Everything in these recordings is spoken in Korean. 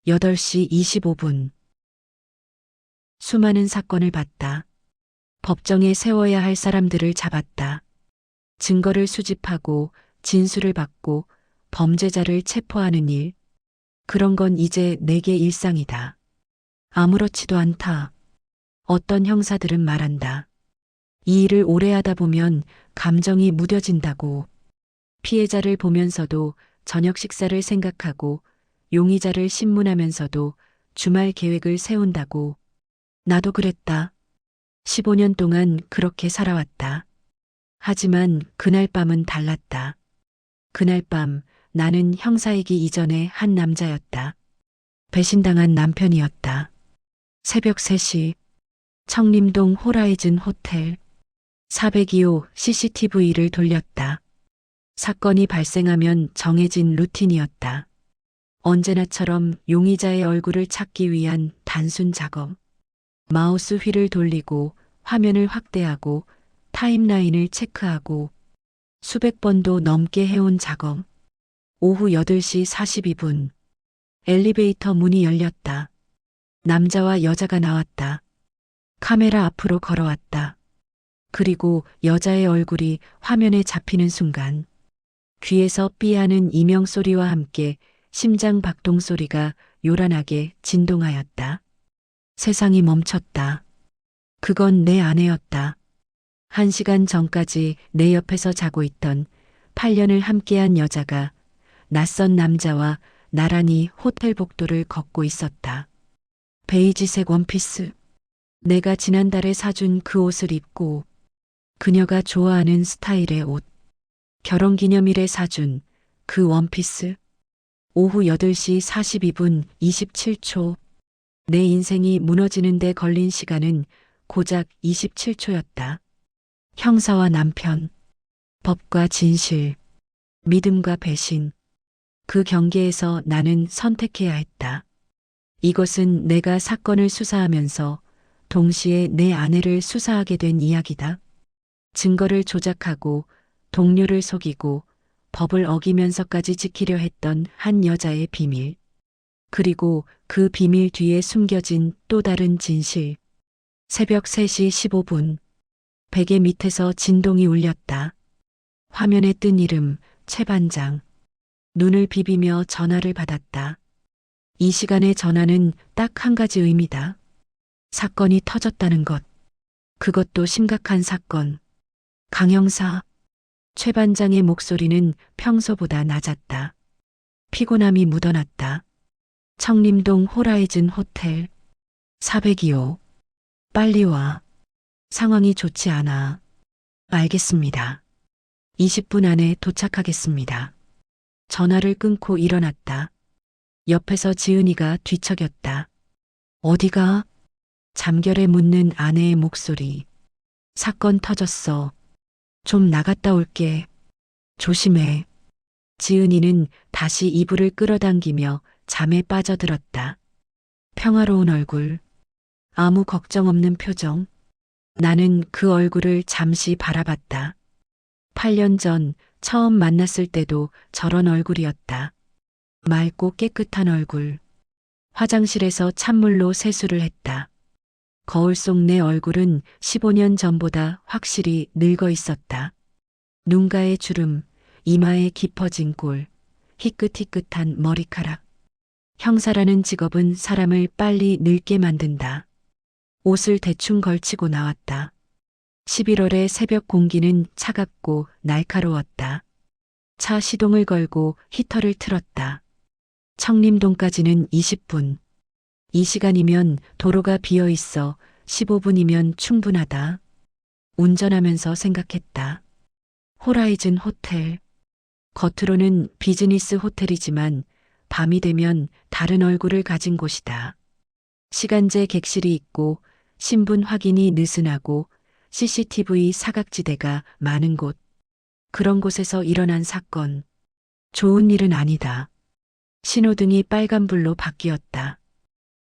8시 25분. 수많은 사건을 봤다. 법정에 세워야 할 사람들을 잡았다. 증거를 수집하고 진술을 받고 범죄자를 체포하는 일. 그런 건 이제 내게 일상이다. 아무렇지도 않다. 어떤 형사들은 말한다. 이 일을 오래 하다 보면 감정이 무뎌진다고. 피해자를 보면서도 저녁 식사를 생각하고 용의자를 신문하면서도 주말 계획을 세운다고. 나도 그랬다. 15년 동안 그렇게 살아왔다. 하지만 그날 밤은 달랐다. 그날 밤 나는 형사이기 이전의 한 남자였다. 배신당한 남편이었다. 새벽 3시 청림동 호라이즌 호텔 402호 CCTV를 돌렸다. 사건이 발생하면 정해진 루틴이었다. 언제나처럼 용의자의 얼굴을 찾기 위한 단순 작업. 마우스 휠을 돌리고 화면을 확대하고 타임라인을 체크하고 수백 번도 넘게 해온 작업. 오후 8시 42분. 엘리베이터 문이 열렸다. 남자와 여자가 나왔다. 카메라 앞으로 걸어왔다. 그리고 여자의 얼굴이 화면에 잡히는 순간 귀에서 삐하는 이명 소리와 함께 심장 박동 소리가 요란하게 진동하였다. 세상이 멈췄다. 그건 내 아내였다. 1시간 전까지 내 옆에서 자고 있던 8년을 함께한 여자가 낯선 남자와 나란히 호텔 복도를 걷고 있었다. 베이지색 원피스. 내가 지난달에 사준 그 옷을 입고 그녀가 좋아하는 스타일의 옷. 결혼기념일에 사준 그 원피스. 오후 8시 42분 27초. 내 인생이 무너지는 데 걸린 시간은 고작 27초였다. 형사와 남편, 법과 진실, 믿음과 배신. 그 경계에서 나는 선택해야 했다. 이것은 내가 사건을 수사하면서 동시에 내 아내를 수사하게 된 이야기다. 증거를 조작하고 동료를 속이고 법을 어기면서까지 지키려 했던 한 여자의 비밀. 그리고 그 비밀 뒤에 숨겨진 또 다른 진실. 새벽 3시 15분. 베개 밑에서 진동이 울렸다. 화면에 뜬 이름 최 반장. 눈을 비비며 전화를 받았다. 이 시간의 전화는 딱 한 가지 의미다. 사건이 터졌다는 것. 그것도 심각한 사건. 강 형사. 최 반장의 목소리는 평소보다 낮았다. 피곤함이 묻어났다. 청림동 호라이즌 호텔 402호. 빨리 와. 상황이 좋지 않아. 알겠습니다. 20분 안에 도착하겠습니다. 전화를 끊고 일어났다. 옆에서 지은이가 뒤척였다. 어디가? 잠결에 묻는 아내의 목소리. 사건 터졌어. 좀 나갔다 올게. 조심해. 지은이는 다시 이불을 끌어당기며 잠에 빠져들었다. 평화로운 얼굴. 아무 걱정 없는 표정. 나는 그 얼굴을 잠시 바라봤다. 8년 전 처음 만났을 때도 저런 얼굴이었다. 맑고 깨끗한 얼굴. 화장실에서 찬물로 세수를 했다. 거울 속 내 얼굴은 15년 전보다 확실히 늙어 있었다. 눈가의 주름, 이마에 깊어진 골, 희끗희끗한 머리카락. 형사라는 직업은 사람을 빨리 늙게 만든다. 옷을 대충 걸치고 나왔다. 11월의 새벽 공기는 차갑고 날카로웠다. 차 시동을 걸고 히터를 틀었다. 청림동까지는 20분. 이 시간이면 도로가 비어 있어 15분이면 충분하다. 운전하면서 생각했다. 호라이즌 호텔. 겉으로는 비즈니스 호텔이지만 밤이 되면 다른 얼굴을 가진 곳이다. 시간제 객실이 있고 신분 확인이 느슨하고 CCTV 사각지대가 많은 곳. 그런 곳에서 일어난 사건. 좋은 일은 아니다. 신호등이 빨간불로 바뀌었다.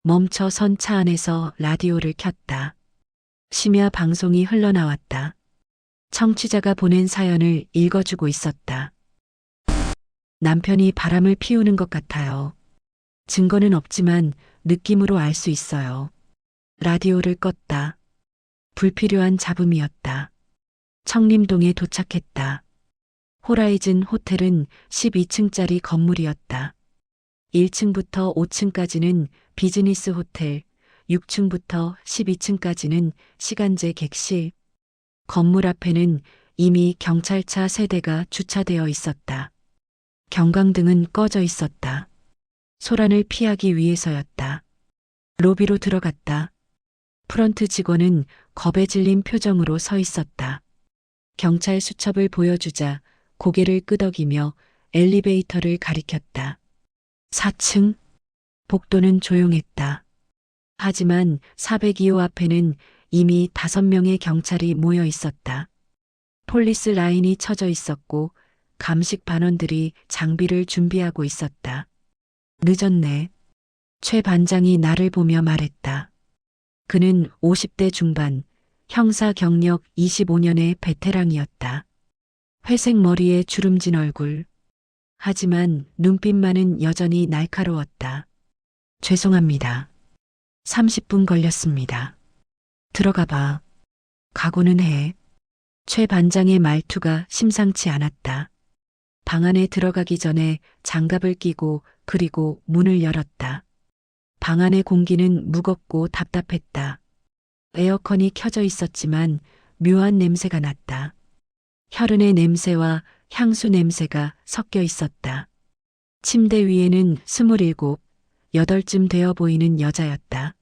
멈춰 선 차 안에서 라디오를 켰다. 심야 방송이 흘러나왔다. 청취자가 보낸 사연을 읽어주고 있었다. 남편이 바람을 피우는 것 같아요. 증거는 없지만 느낌으로 알 수 있어요. 라디오를 껐다. 불필요한 잡음이었다. 청림동에 도착했다. 호라이즌 호텔은 12층짜리 건물이었다. 1층부터 5층까지는 비즈니스 호텔, 6층부터 12층까지는 시간제 객실. 건물 앞에는 이미 경찰차 3대가 주차되어 있었다. 경광등은 꺼져 있었다. 소란을 피하기 위해서였다. 로비로 들어갔다. 프런트 직원은 겁에 질린 표정으로 서 있었다. 경찰 수첩을 보여주자 고개를 끄덕이며 엘리베이터를 가리켰다. 4층? 복도는 조용했다. 하지만 402호 앞에는 이미 5명의 경찰이 모여 있었다. 폴리스 라인이 쳐져 있었고 감식 반원들이 장비를 준비하고 있었다. 늦었네. 최 반장이 나를 보며 말했다. 그는 50대 중반, 형사 경력 25년의 베테랑이었다. 회색 머리에 주름진 얼굴. 하지만 눈빛만은 여전히 날카로웠다. 죄송합니다. 30분 걸렸습니다. 들어가 봐. 각오는 해. 최 반장의 말투가 심상치 않았다. 방 안에 들어가기 전에 장갑을 끼고 그리고 문을 열었다. 방 안의 공기는 무겁고 답답했다. 에어컨이 켜져 있었지만 묘한 냄새가 났다. 혈흔의 냄새와 향수 냄새가 섞여 있었다. 침대 위에는 27, 8쯤 되어 보이는 여자였다.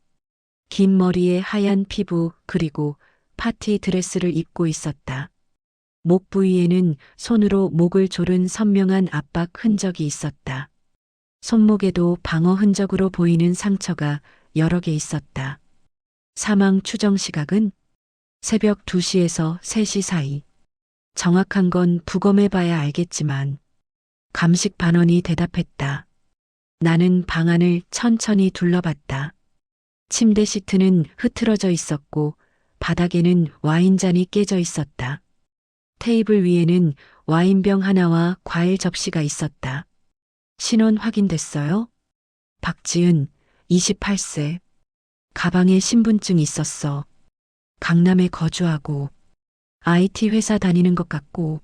긴 머리에 하얀 피부 그리고 파티 드레스를 입고 있었다. 목 부위에는 손으로 목을 조른 선명한 압박 흔적이 있었다. 손목에도 방어 흔적으로 보이는 상처가 여러 개 있었다. 사망 추정 시각은 새벽 2시에서 3시 사이. 정확한 건 부검해 봐야 알겠지만 감식 반원이 대답했다. 나는 방 안을 천천히 둘러봤다. 침대 시트는 흐트러져 있었고 바닥에는 와인잔이 깨져 있었다. 테이블 위에는 와인병 하나와 과일 접시가 있었다. 신원 확인됐어요? 박지은, 28세. 가방에 신분증 있었어. 강남에 거주하고 IT 회사 다니는 것 같고.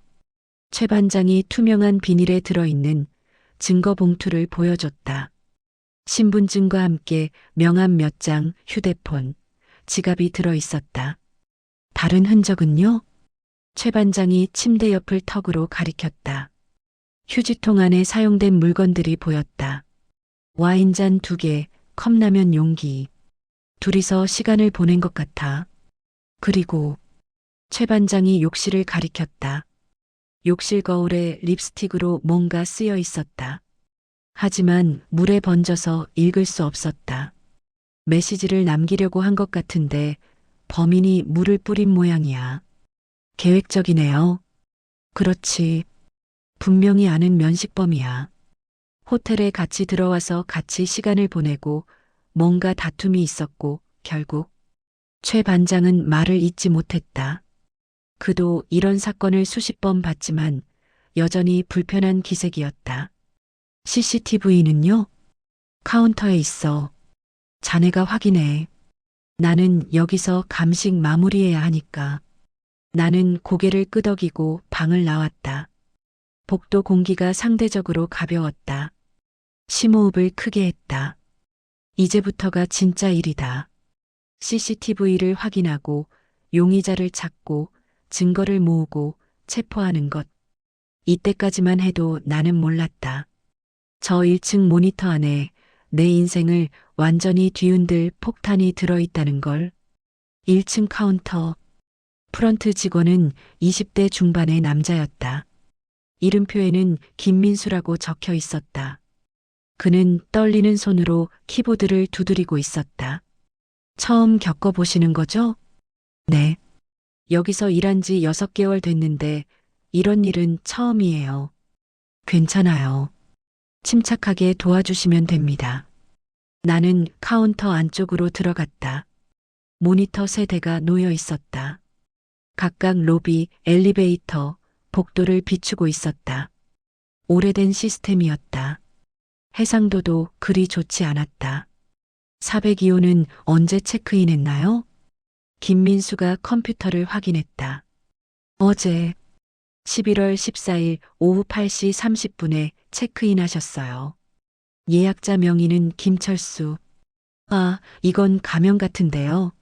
최 반장이 투명한 비닐에 들어있는 증거 봉투를 보여줬다. 신분증과 함께 명함 몇 장, 휴대폰, 지갑이 들어 있었다. 다른 흔적은요? 최 반장이 침대 옆을 턱으로 가리켰다. 휴지통 안에 사용된 물건들이 보였다. 와인잔 2개, 컵라면 용기. 둘이서 시간을 보낸 것 같아. 그리고 최 반장이 욕실을 가리켰다. 욕실 거울에 립스틱으로 뭔가 쓰여 있었다. 하지만 물에 번져서 읽을 수 없었다. 메시지를 남기려고 한 것 같은데 범인이 물을 뿌린 모양이야. 계획적이네요. 그렇지. 분명히 아는 면식범이야. 호텔에 같이 들어와서 같이 시간을 보내고 뭔가 다툼이 있었고 결국 최 반장은 말을 잇지 못했다. 그도 이런 사건을 수십 번 봤지만 여전히 불편한 기색이었다. CCTV는요? 카운터에 있어. 자네가 확인해. 나는 여기서 감식 마무리해야 하니까. 나는 고개를 끄덕이고 방을 나왔다. 복도 공기가 상대적으로 가벼웠다. 심호흡을 크게 했다. 이제부터가 진짜 일이다. CCTV를 확인하고 용의자를 찾고 증거를 모으고 체포하는 것. 이때까지만 해도 나는 몰랐다. 저 1층 모니터 안에 내 인생을 완전히 뒤흔들 폭탄이 들어있다는 걸. 1층 카운터. 프런트 직원은 20대 중반의 남자였다. 이름표에는 김민수라고 적혀 있었다. 그는 떨리는 손으로 키보드를 두드리고 있었다. 처음 겪어보시는 거죠? 네. 여기서 일한 지 6개월 됐는데 이런 일은 처음이에요. 괜찮아요. 침착하게 도와주시면 됩니다. 나는 카운터 안쪽으로 들어갔다. 모니터 3대가 놓여 있었다. 각각 로비, 엘리베이터, 복도를 비추고 있었다. 오래된 시스템이었다. 해상도도 그리 좋지 않았다. 402호는 언제 체크인했나요? 김민수가 컴퓨터를 확인했다. 어제 11월 14일 오후 8시 30분에 체크인하셨어요. 예약자 명의는 김철수. 아, 이건 가명 같은데요.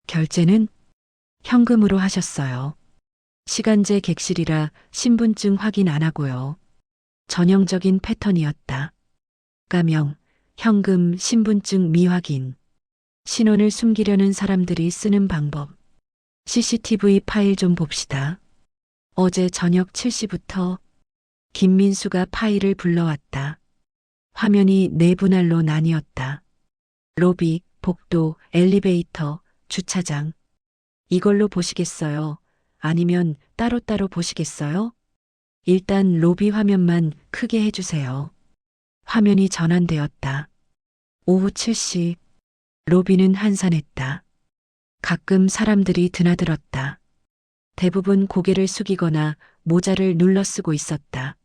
결제는 현금으로 하셨어요. 시간제 객실이라 신분증 확인 안 하고요. 전형적인 패턴이었다. 가명, 현금, 신분증 미확인. 신원을 숨기려는 사람들이 쓰는 방법. CCTV 파일 좀 봅시다. 어제 저녁 7시부터 김민수가 파일을 불러왔다. 화면이 네 분할로 나뉘었다. 로비, 복도, 엘리베이터, 주차장. 이걸로 보시겠어요? 아니면 따로따로 보시겠어요? 일단 로비 화면만 크게 해주세요. 화면이 전환되었다. 오후 7시. 로비는 한산했다. 가끔 사람들이 드나들었다. 대부분 고개를 숙이거나 모자를 눌러 쓰고 있었다.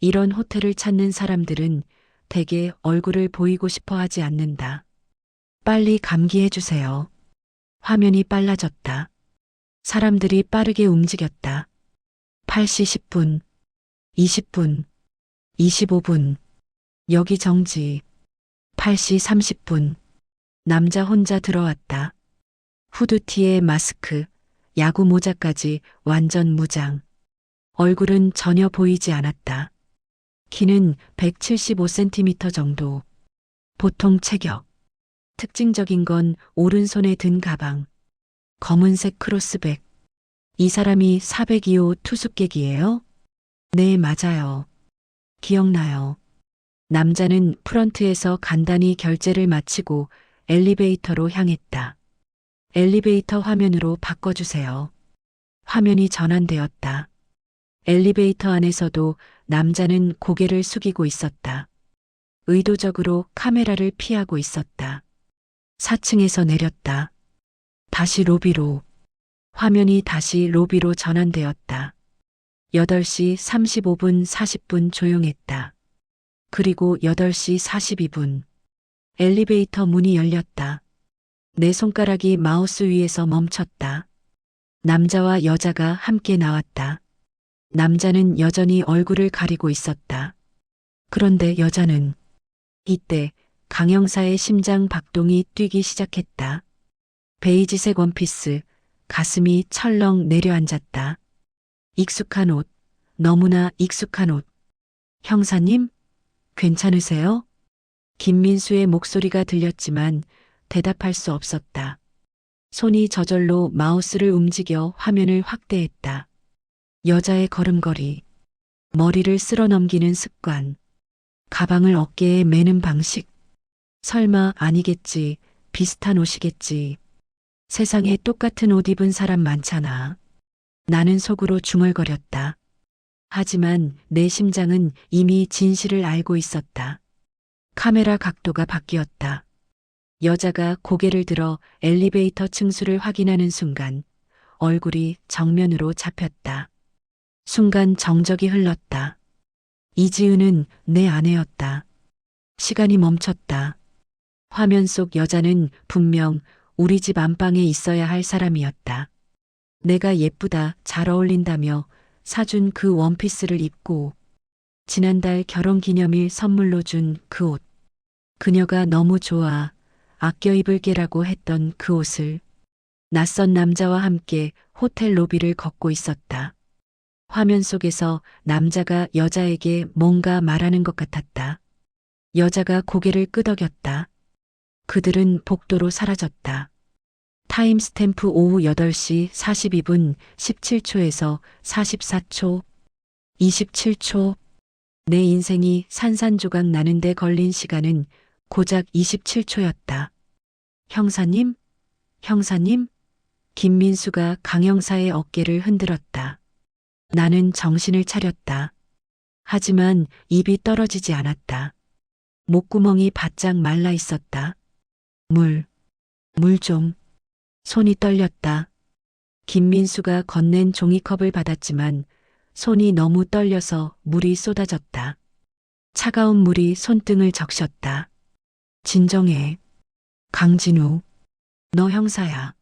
이런 호텔을 찾는 사람들은 대개 얼굴을 보이고 싶어 하지 않는다. 빨리 감기해 주세요. 화면이 빨라졌다. 사람들이 빠르게 움직였다. 8시 10분, 20분, 25분. 여기 정지. 8시 30분. 남자 혼자 들어왔다. 후드티에 마스크, 야구 모자까지 완전 무장. 얼굴은 전혀 보이지 않았다. 키는 175cm 정도. 보통 체격. 특징적인 건 오른손에 든 가방. 검은색 크로스백. 이 사람이 402호 투숙객이에요? 네, 맞아요. 기억나요. 남자는 프런트에서 간단히 결제를 마치고 엘리베이터로 향했다. 엘리베이터 화면으로 바꿔주세요. 화면이 전환되었다. 엘리베이터 안에서도 남자는 고개를 숙이고 있었다. 의도적으로 카메라를 피하고 있었다. 4층에서 내렸다. 다시 로비로. 화면이 다시 로비로 전환되었다. 8시 35분 40분 조용했다. 그리고 8시 42분. 엘리베이터 문이 열렸다. 내 손가락이 마우스 위에서 멈췄다. 남자와 여자가 함께 나왔다. 남자는 여전히 얼굴을 가리고 있었다. 그런데 여자는 이때 강형사의 심장 박동이 뛰기 시작했다. 베이지색 원피스, 가슴이 철렁 내려앉았다. 익숙한 옷, 너무나 익숙한 옷. 형사님, 괜찮으세요? 김민수의 목소리가 들렸지만 대답할 수 없었다. 손이 저절로 마우스를 움직여 화면을 확대했다. 여자의 걸음걸이, 머리를 쓸어 넘기는 습관, 가방을 어깨에 매는 방식. 설마 아니겠지, 비슷한 옷이겠지. 세상에 똑같은 옷 입은 사람 많잖아. 나는 속으로 중얼거렸다. 하지만 내 심장은 이미 진실을 알고 있었다. 카메라 각도가 바뀌었다. 여자가 고개를 들어 엘리베이터 층수를 확인하는 순간 얼굴이 정면으로 잡혔다. 순간 정적이 흘렀다. 이지은은 내 아내였다. 시간이 멈췄다. 화면 속 여자는 분명 우리 집 안방에 있어야 할 사람이었다. 내가 예쁘다, 잘 어울린다며 사준 그 원피스를 입고 지난달 결혼기념일 선물로 준 그 옷. 그녀가 너무 좋아, 아껴 입을게라고 했던 그 옷을. 낯선 남자와 함께 호텔 로비를 걷고 있었다. 화면 속에서 남자가 여자에게 뭔가 말하는 것 같았다. 여자가 고개를 끄덕였다. 그들은 복도로 사라졌다. 타임스탬프 오후 8시 42분 17초에서 44초, 27초. 내 인생이 산산조각 나는데 걸린 시간은 고작 27초였다. 형사님? 형사님? 김민수가 강형사의 어깨를 흔들었다. 나는 정신을 차렸다. 하지만 입이 떨어지지 않았다. 목구멍이 바짝 말라 있었다. 물 좀. 손이 떨렸다. 김민수가 건넨 종이컵을 받았지만 손이 너무 떨려서 물이 쏟아졌다. 차가운 물이 손등을 적셨다. 진정해. 강진우, 너 형사야.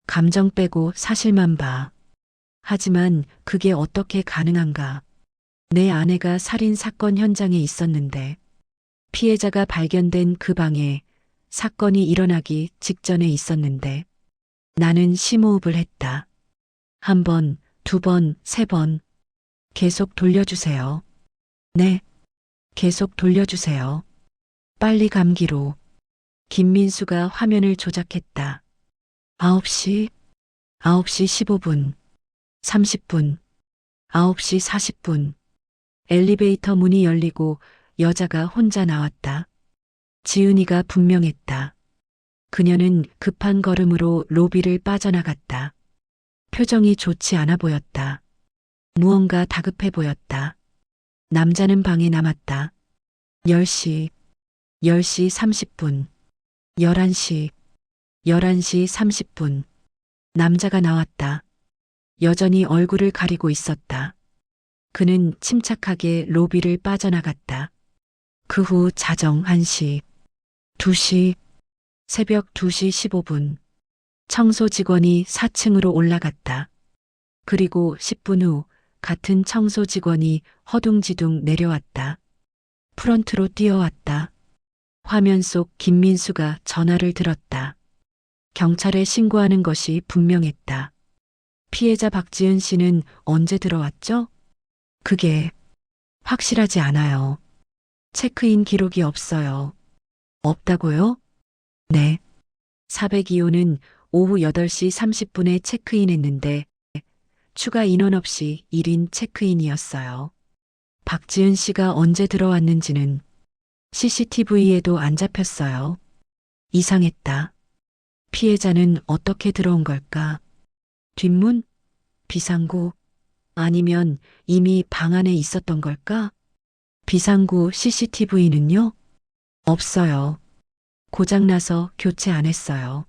감정 빼고 사실만 봐. 하지만 그게 어떻게 가능한가? 내 아내가 살인 사건 현장에 있었는데 피해자가 발견된 그 방에 사건이 일어나기 직전에 있었는데 나는 심호흡을 했다. 한 번, 두 번, 세 번. 계속 돌려주세요. 네, 계속 돌려주세요. 빨리 감기로. 김민수가 화면을 조작했다. 9시, 9시 15분, 30분, 9시 40분. 엘리베이터 문이 열리고 여자가 혼자 나왔다. 지은이가 분명했다. 그녀는 급한 걸음으로 로비를 빠져나갔다. 표정이 좋지 않아 보였다. 무언가 다급해 보였다. 남자는 방에 남았다. 10시, 10시 30분, 11시, 11시 30분. 남자가 나왔다. 여전히 얼굴을 가리고 있었다. 그는 침착하게 로비를 빠져나갔다. 그 후 자정 1시, 2시, 새벽 2시 15분. 청소 직원이 4층으로 올라갔다. 그리고 10분 후 같은 청소 직원이 허둥지둥 내려왔다. 프런트로 뛰어왔다. 화면 속 김민수가 전화를 들었다. 경찰에 신고하는 것이 분명했다. 피해자 박지은 씨는 언제 들어왔죠? 그게 확실하지 않아요. 체크인 기록이 없어요. 없다고요? 네. 402호는 오후 8시 30분에 체크인했는데 추가 인원 없이 1인 체크인이었어요. 박지은 씨가 언제 들어왔는지는 CCTV에도 안 잡혔어요. 이상했다. 피해자는 어떻게 들어온 걸까? 뒷문? 비상구? 아니면 이미 방 안에 있었던 걸까? 비상구 CCTV는요? 없어요. 고장나서 교체 안 했어요.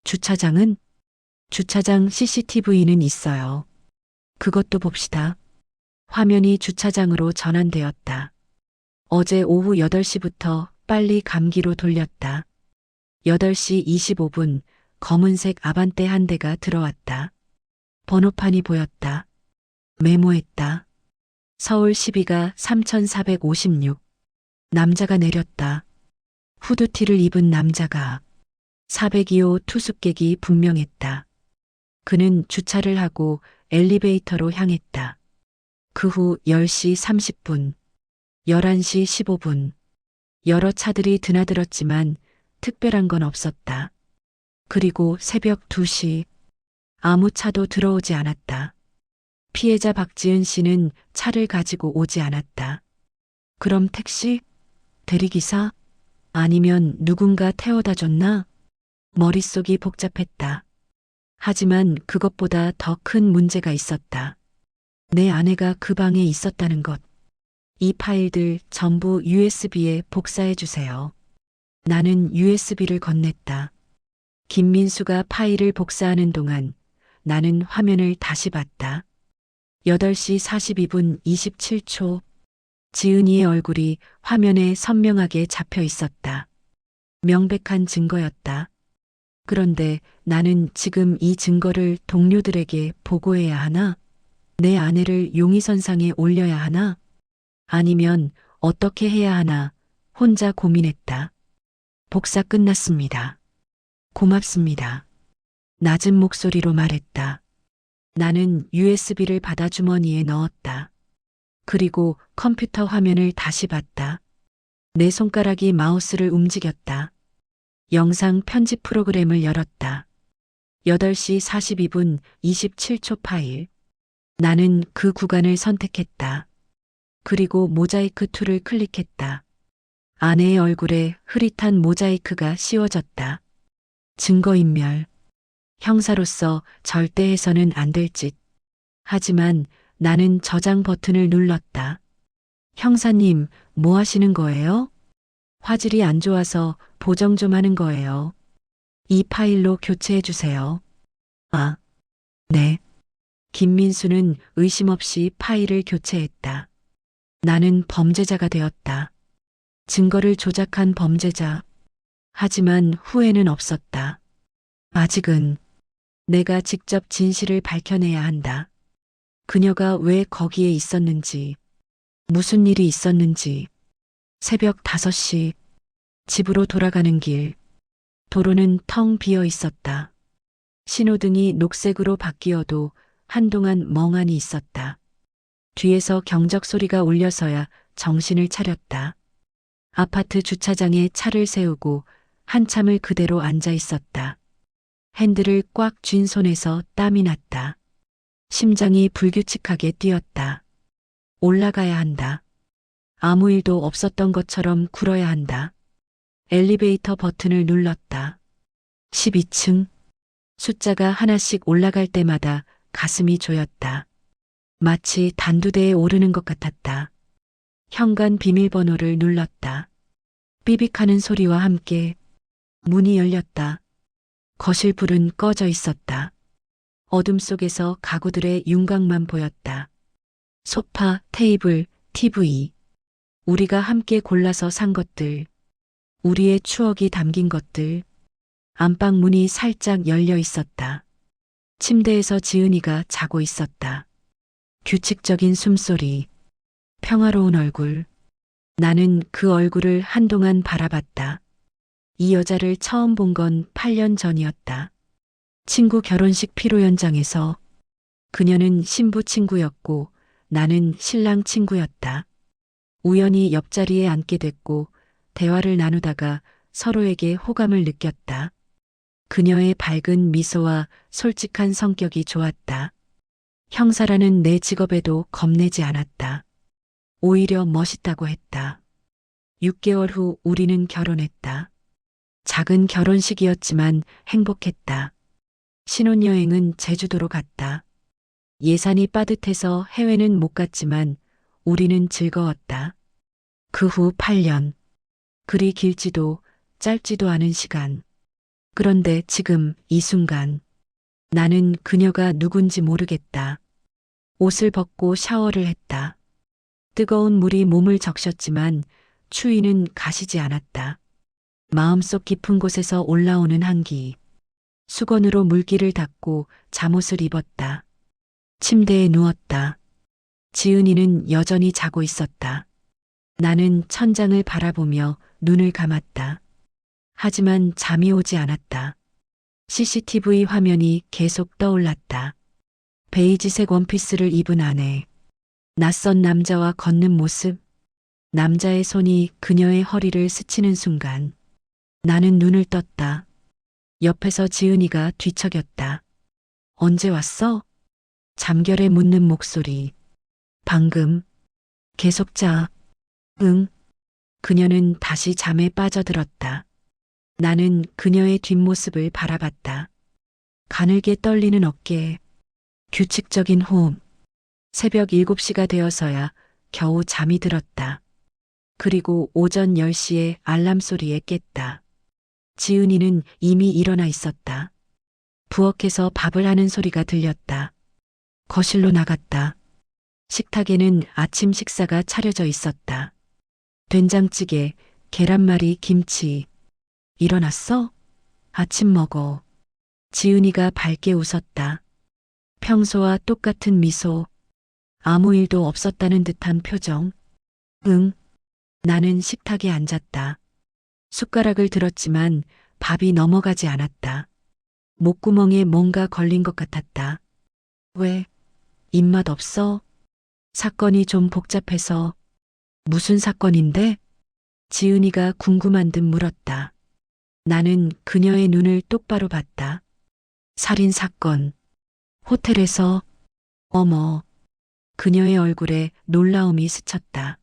주차장은? 주차장 CCTV는 있어요. 그것도 봅시다. 화면이 주차장으로 전환되었다. 어제 오후 8시부터 빨리 감기로 돌렸다. 8시 25분 검은색 아반떼 한 대가 들어왔다. 번호판이 보였다. 메모했다. 서울 12가 3456. 남자가 내렸다. 후드티를 입은 남자가 402호 투숙객이 분명했다. 그는 주차를 하고 엘리베이터로 향했다. 그 후 10시 30분, 11시 15분. 여러 차들이 드나들었지만 특별한 건 없었다. 그리고 새벽 2시, 아무 차도 들어오지 않았다. 피해자 박지은 씨는 차를 가지고 오지 않았다. 그럼 택시? 대리기사? 아니면 누군가 태워다 줬나? 머릿속이 복잡했다. 하지만 그것보다 더 큰 문제가 있었다. 내 아내가 그 방에 있었다는 것. 이 파일들 전부 USB에 복사해 주세요. 나는 USB를 건넸다. 김민수가 파일을 복사하는 동안 나는 화면을 다시 봤다. 8시 42분 27초. 지은이의 얼굴이 화면에 선명하게 잡혀 있었다. 명백한 증거였다. 그런데 나는 지금 이 증거를 동료들에게 보고해야 하나? 내 아내를 용의선상에 올려야 하나? 아니면 어떻게 해야 하나? 혼자 고민했다. 복사 끝났습니다. 고맙습니다. 낮은 목소리로 말했다. 나는 USB를 받아 주머니에 넣었다. 그리고 컴퓨터 화면을 다시 봤다. 내 손가락이 마우스를 움직였다. 영상 편집 프로그램을 열었다. 8시 42분 27초 파일. 나는 그 구간을 선택했다. 그리고 모자이크 툴을 클릭했다. 아내의 얼굴에 흐릿한 모자이크가 씌워졌다. 증거인멸. 형사로서 절대 해서는 안 될 짓. 하지만 나는 저장 버튼을 눌렀다. 형사님, 뭐 하시는 거예요? 화질이 안 좋아서 보정 좀 하는 거예요. 이 파일로 교체해 주세요. 아, 네. 김민수는 의심 없이 파일을 교체했다. 나는 범죄자가 되었다. 증거를 조작한 범죄자. 하지만 후회는 없었다. 아직은 내가 직접 진실을 밝혀내야 한다. 그녀가 왜 거기에 있었는지, 무슨 일이 있었는지. 새벽 5시, 집으로 돌아가는 길. 도로는 텅 비어 있었다. 신호등이 녹색으로 바뀌어도 한동안 멍하니 있었다. 뒤에서 경적 소리가 울려서야 정신을 차렸다. 아파트 주차장에 차를 세우고 한참을 그대로 앉아 있었다. 핸들을 꽉 쥔 손에서 땀이 났다. 심장이 불규칙하게 뛰었다. 올라가야 한다. 아무 일도 없었던 것처럼 굴어야 한다. 엘리베이터 버튼을 눌렀다. 12층. 숫자가 하나씩 올라갈 때마다 가슴이 조였다. 마치 단두대에 오르는 것 같았다. 현관 비밀번호를 눌렀다. 삐빅하는 소리와 함께 문이 열렸다. 거실 불은 꺼져 있었다. 어둠 속에서 가구들의 윤곽만 보였다. 소파, 테이블, TV. 우리가 함께 골라서 산 것들. 우리의 추억이 담긴 것들. 안방 문이 살짝 열려 있었다. 침대에서 지은이가 자고 있었다. 규칙적인 숨소리. 평화로운 얼굴. 나는 그 얼굴을 한동안 바라봤다. 이 여자를 처음 본 건 8년 전이었다. 친구 결혼식 피로 현장에서. 그녀는 신부 친구였고 나는 신랑 친구였다. 우연히 옆자리에 앉게 됐고 대화를 나누다가 서로에게 호감을 느꼈다. 그녀의 밝은 미소와 솔직한 성격이 좋았다. 형사라는 내 직업에도 겁내지 않았다. 오히려 멋있다고 했다. 6개월 후 우리는 결혼했다. 작은 결혼식이었지만 행복했다. 신혼여행은 제주도로 갔다. 예산이 빠듯해서 해외는 못 갔지만 우리는 즐거웠다. 그 후 8년. 그리 길지도 짧지도 않은 시간. 그런데 지금 이 순간 나는 그녀가 누군지 모르겠다. 옷을 벗고 샤워를 했다. 뜨거운 물이 몸을 적셨지만 추위는 가시지 않았다. 마음속 깊은 곳에서 올라오는 한기. 수건으로 물기를 닦고 잠옷을 입었다. 침대에 누웠다. 지은이는 여전히 자고 있었다. 나는 천장을 바라보며 눈을 감았다. 하지만 잠이 오지 않았다. CCTV 화면이 계속 떠올랐다. 베이지색 원피스를 입은 아내. 낯선 남자와 걷는 모습. 남자의 손이 그녀의 허리를 스치는 순간. 나는 눈을 떴다. 옆에서 지은이가 뒤척였다. 언제 왔어? 잠결에 묻는 목소리. 방금. 계속 자. 응. 그녀는 다시 잠에 빠져들었다. 나는 그녀의 뒷모습을 바라봤다. 가늘게 떨리는 어깨. 규칙적인 호흡. 새벽 7시가 되어서야 겨우 잠이 들었다. 그리고 오전 10시에 알람 소리에 깼다. 지은이는 이미 일어나 있었다. 부엌에서 밥을 하는 소리가 들렸다. 거실로 나갔다. 식탁에는 아침 식사가 차려져 있었다. 된장찌개, 계란말이, 김치. 일어났어? 아침 먹어. 지은이가 밝게 웃었다. 평소와 똑같은 미소. 아무 일도 없었다는 듯한 표정. 응. 나는 식탁에 앉았다. 숟가락을 들었지만 밥이 넘어가지 않았다. 목구멍에 뭔가 걸린 것 같았다. 왜? 입맛 없어? 사건이 좀 복잡해서. 무슨 사건인데? 지은이가 궁금한 듯 물었다. 나는 그녀의 눈을 똑바로 봤다. 살인 사건. 호텔에서. 어머. 그녀의 얼굴에 놀라움이 스쳤다.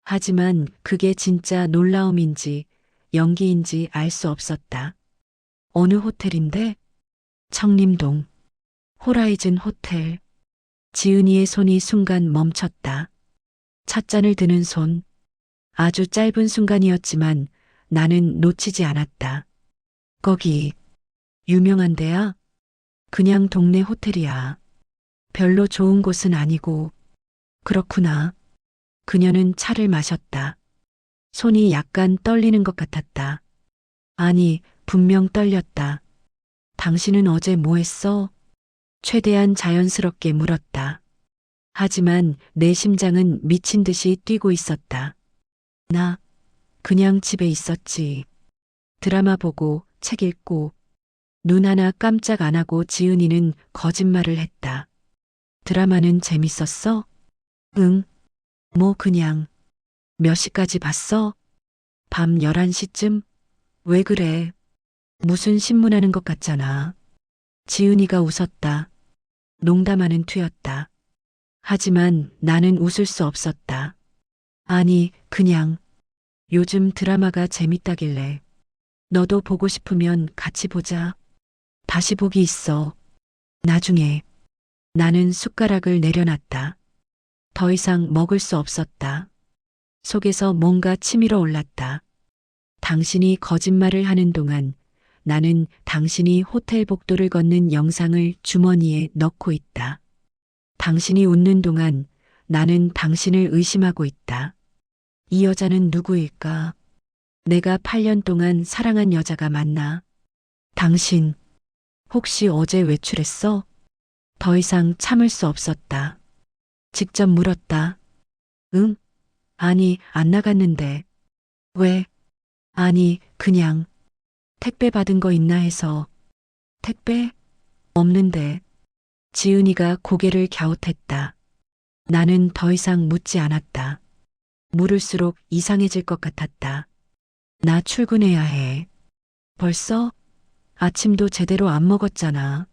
하지만 그게 진짜 놀라움인지 연기인지 알 수 없었다. 어느 호텔인데? 청림동. 호라이즌 호텔. 지은이의 손이 순간 멈췄다. 찻잔을 드는 손. 아주 짧은 순간이었지만 나는 놓치지 않았다. 거기 유명한 데야? 그냥 동네 호텔이야. 별로 좋은 곳은 아니고. 그렇구나. 그녀는 차를 마셨다. 손이 약간 떨리는 것 같았다. 아니, 분명 떨렸다. 당신은 어제 뭐 했어? 최대한 자연스럽게 물었다. 하지만 내 심장은 미친 듯이 뛰고 있었다. 나 그냥 집에 있었지. 드라마 보고 책 읽고 눈 하나 깜짝 안 하고 지은이는 거짓말을 했다. 드라마는 재밌었어? 응. 뭐 그냥. 몇 시까지 봤어? 밤 11시쯤? 왜 그래? 무슨 신문하는 것 같잖아. 지은이가 웃었다. 농담하는 투였다. 하지만 나는 웃을 수 없었다. 아니, 그냥 요즘 드라마가 재밌다길래. 너도 보고 싶으면 같이 보자. 다시 보기 있어. 나중에. 나는 숟가락을 내려놨다. 더 이상 먹을 수 없었다. 속에서 뭔가 치밀어 올랐다. 당신이 거짓말을 하는 동안 나는 당신이 호텔 복도를 걷는 영상을 주머니에 넣고 있다. 당신이 웃는 동안 나는 당신을 의심하고 있다. 이 여자는 누구일까? 내가 8년 동안 사랑한 여자가 맞나? 당신, 혹시 어제 외출했어? 더 이상 참을 수 없었다. 직접 물었다. 응? 아니, 안 나갔는데. 왜? 아니, 그냥 택배 받은 거 있나 해서. 택배? 없는데. 지은이가 고개를 갸웃했다. 나는 더 이상 묻지 않았다. 물을수록 이상해질 것 같았다. 나 출근해야 해. 벌써? 아침도 제대로 안 먹었잖아.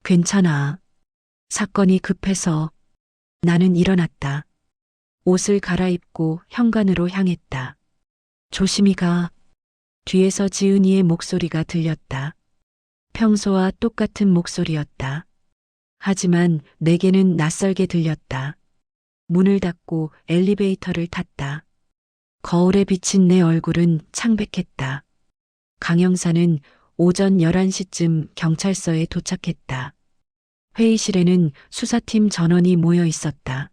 괜찮아. 사건이 급해서. 나는 일어났다. 옷을 갈아입고 현관으로 향했다. 조심히 가. 뒤에서 지은이의 목소리가 들렸다. 평소와 똑같은 목소리였다. 하지만 내게는 낯설게 들렸다. 문을 닫고 엘리베이터를 탔다. 거울에 비친 내 얼굴은 창백했다. 강 형사는 오전 11시쯤 경찰서에 도착했다. 회의실에는 수사팀 전원이 모여 있었다.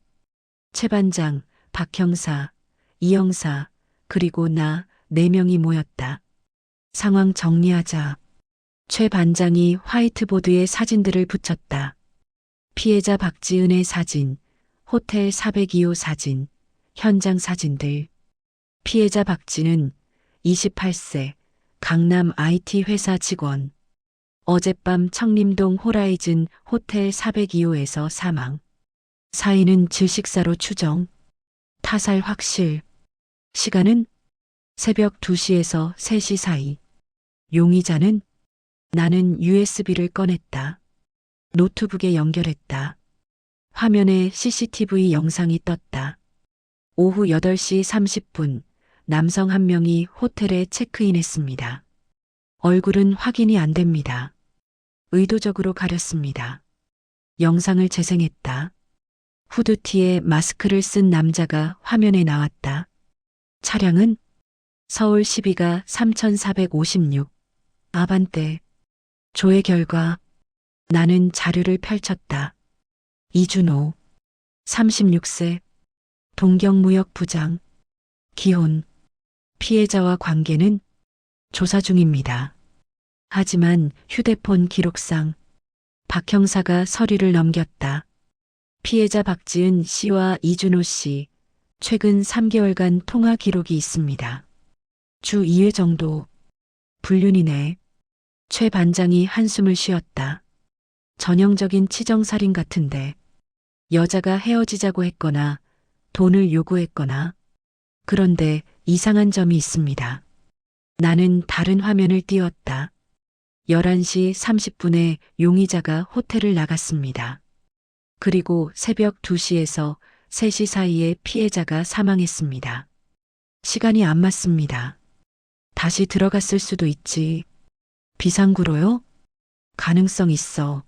최 반장, 박 형사, 이 형사, 그리고 나 4명이 모였다. 상황 정리하자. 최 반장이 화이트보드에 사진들을 붙였다. 피해자 박지은의 사진, 호텔 402호 사진, 현장 사진들. 피해자 박지는 28세, 강남 IT 회사 직원. 어젯밤 청림동 호라이즌 호텔 402호에서 사망. 사인은 질식사로 추정. 타살 확실. 시간은 새벽 2시에서 3시 사이. 용의자는 나는 USB를 꺼냈다. 노트북에 연결했다. 화면에 CCTV 영상이 떴다. 오후 8시 30분 남성 한 명이 호텔에 체크인했습니다. 얼굴은 확인이 안 됩니다. 의도적으로 가렸습니다. 영상을 재생했다. 후드티에 마스크를 쓴 남자가 화면에 나왔다. 차량은 서울 12가 3456. 아반떼. 조회 결과 나는 자료를 펼쳤다. 이준호. 36세. 동경무역부장. 기혼. 피해자와 관계는 조사 중입니다. 하지만 휴대폰 기록상 박 형사가 서류를 넘겼다. 피해자 박지은 씨와 이준호 씨 최근 3개월간 통화 기록이 있습니다. 주 2회 정도. 불륜이네. 최 반장이 한숨을 쉬었다. 전형적인 치정살인 같은데 여자가 헤어지자고 했거나 돈을 요구했거나. 그런데 이상한 점이 있습니다. 나는 다른 화면을 띄웠다. 11시 30분에 용의자가 호텔을 나갔습니다. 그리고 새벽 2시에서 3시 사이에 피해자가 사망했습니다. 시간이 안 맞습니다. 다시 들어갔을 수도 있지. 비상구로요? 가능성 있어.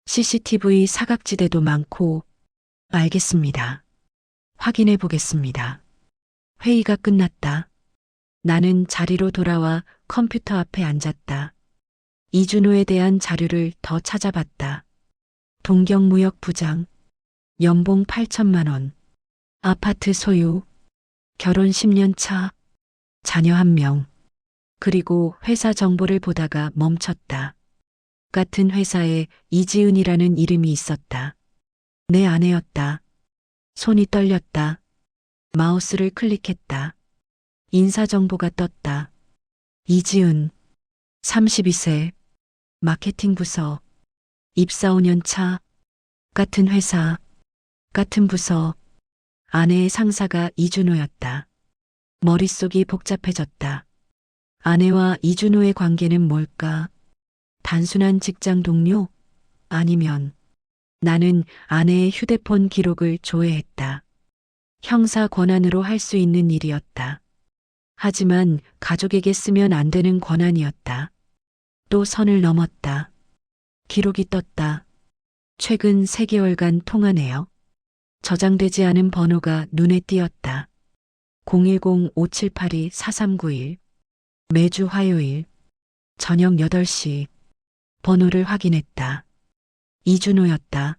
CCTV 사각지대도 많고. 알겠습니다. 확인해 보겠습니다. 회의가 끝났다. 나는 자리로 돌아와 컴퓨터 앞에 앉았다. 이준호에 대한 자료를 더 찾아봤다. 동경무역부장. 연봉 8천만 원. 아파트 소유, 결혼 10년 차, 자녀 1명, 그리고 회사 정보를 보다가 멈췄다. 같은 회사에 이지은이라는 이름이 있었다. 내 아내였다. 손이 떨렸다. 마우스를 클릭했다. 인사 정보가 떴다. 이지은, 32세, 마케팅 부서, 입사 5년 차, 같은 회사, 같은 부서, 아내의 상사가 이준호였다. 머릿속이 복잡해졌다. 아내와 이준호의 관계는 뭘까? 단순한 직장 동료? 아니면 나는 아내의 휴대폰 기록을 조회했다. 형사 권한으로 할 수 있는 일이었다. 하지만 가족에게 쓰면 안 되는 권한이었다. 또 선을 넘었다. 기록이 떴다. 최근 3개월간 통화 내역. 저장되지 않은 번호가 눈에 띄었다. 010-5782-4391. 매주 화요일 저녁 8시 번호를 확인했다. 이준호였다.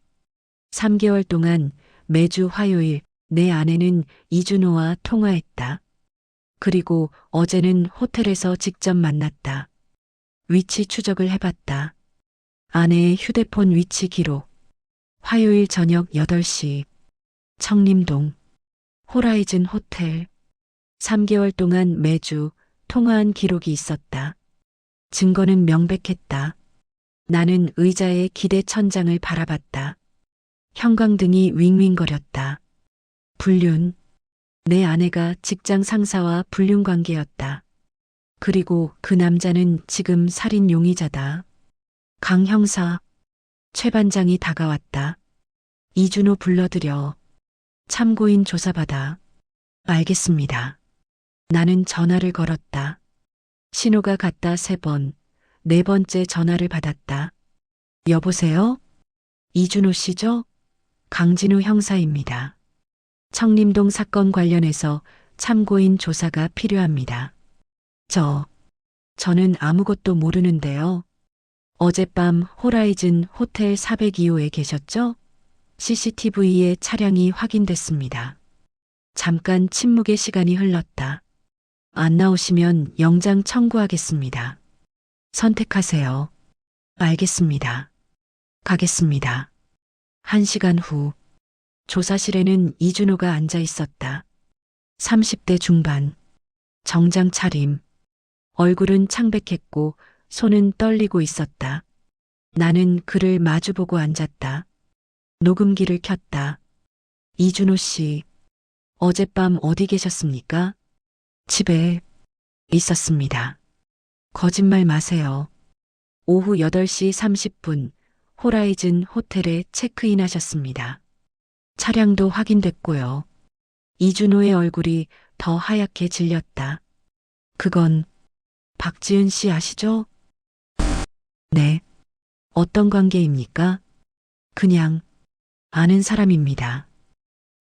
3개월 동안 매주 화요일 내 아내는 이준호와 통화했다. 그리고 어제는 호텔에서 직접 만났다. 위치 추적을 해봤다. 아내의 휴대폰 위치 기록. 화요일 저녁 8시. 청림동. 호라이즌 호텔. 3개월 동안 매주 통화한 기록이 있었다. 증거는 명백했다. 나는 의자의 기대 천장을 바라봤다. 형광등이 윙윙거렸다. 불륜. 내 아내가 직장 상사와 불륜 관계였다. 그리고 그 남자는 지금 살인 용의자다. 강 형사. 최 반장이 다가왔다. 이준호 불러들여. 참고인 조사받아. 알겠습니다. 나는 전화를 걸었다. 신호가 갔다 3번, 4번째 전화를 받았다. 여보세요? 이준호 씨죠? 강진우 형사입니다. 청림동 사건 관련해서 참고인 조사가 필요합니다. 저는 아무것도 모르는데요. 어젯밤 호라이즌 호텔 402호에 계셨죠? CCTV에 차량이 확인됐습니다. 잠깐 침묵의 시간이 흘렀다. 안 나오시면 영장 청구하겠습니다. 선택하세요. 알겠습니다. 가겠습니다. 1시간 후 조사실에는 이준호가 앉아 있었다. 30대 중반, 정장 차림, 얼굴은 창백했고 손은 떨리고 있었다. 나는 그를 마주보고 앉았다. 녹음기를 켰다. 이준호 씨, 어젯밤 어디 계셨습니까? 집에 있었습니다. 거짓말 마세요. 오후 8시 30분 호라이즌 호텔에 체크인 하셨습니다. 차량도 확인됐고요. 이준호의 얼굴이 더 하얗게 질렸다. 그건 박지은 씨 아시죠? 네. 어떤 관계입니까? 그냥 아는 사람입니다.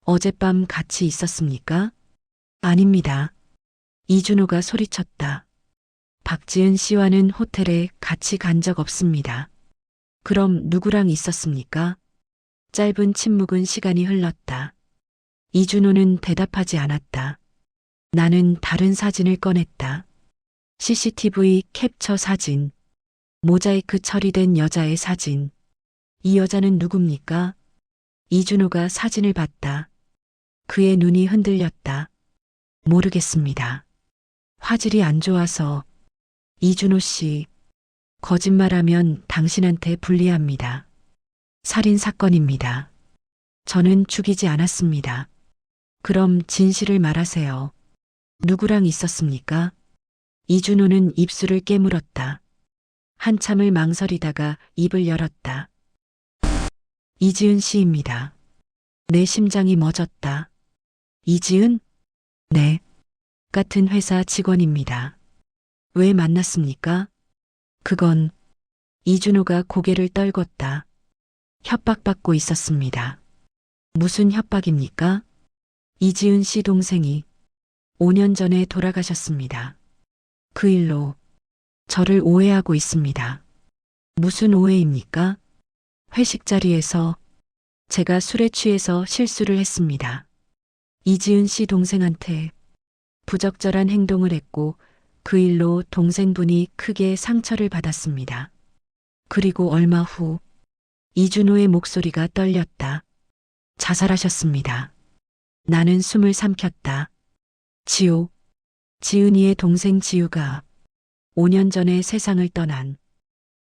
어젯밤 같이 있었습니까? 아닙니다. 이준호가 소리쳤다. 박지은 씨와는 호텔에 같이 간 적 없습니다. 그럼 누구랑 있었습니까? 짧은 침묵은 시간이 흘렀다. 이준호는 대답하지 않았다. 나는 다른 사진을 꺼냈다. CCTV 캡처 사진. 모자이크 처리된 여자의 사진. 이 여자는 누굽니까? 이준호가 사진을 봤다. 그의 눈이 흔들렸다. 모르겠습니다. 화질이 안 좋아서. 이준호 씨, 거짓말하면 당신한테 불리합니다. 살인 사건입니다. 저는 죽이지 않았습니다. 그럼 진실을 말하세요. 누구랑 있었습니까? 이준호는 입술을 깨물었다. 한참을 망설이다가 입을 열었다. 이지은 씨입니다. 내 심장이 멎었다. 이지은? 네. 같은 회사 직원입니다. 왜 만났습니까? 그건 이준호가 고개를 떨궜다. 협박받고 있었습니다. 무슨 협박입니까? 이지은 씨 동생이 5년 전에 돌아가셨습니다. 그 일로 저를 오해하고 있습니다. 무슨 오해입니까? 회식 자리에서 제가 술에 취해서 실수를 했습니다. 이지은 씨 동생한테 부적절한 행동을 했고 그 일로 동생분이 크게 상처를 받았습니다. 그리고 얼마 후 이준호의 목소리가 떨렸다. 자살하셨습니다. 나는 숨을 삼켰다. 지호, 지은이의 동생 지우가 5년 전에 세상을 떠난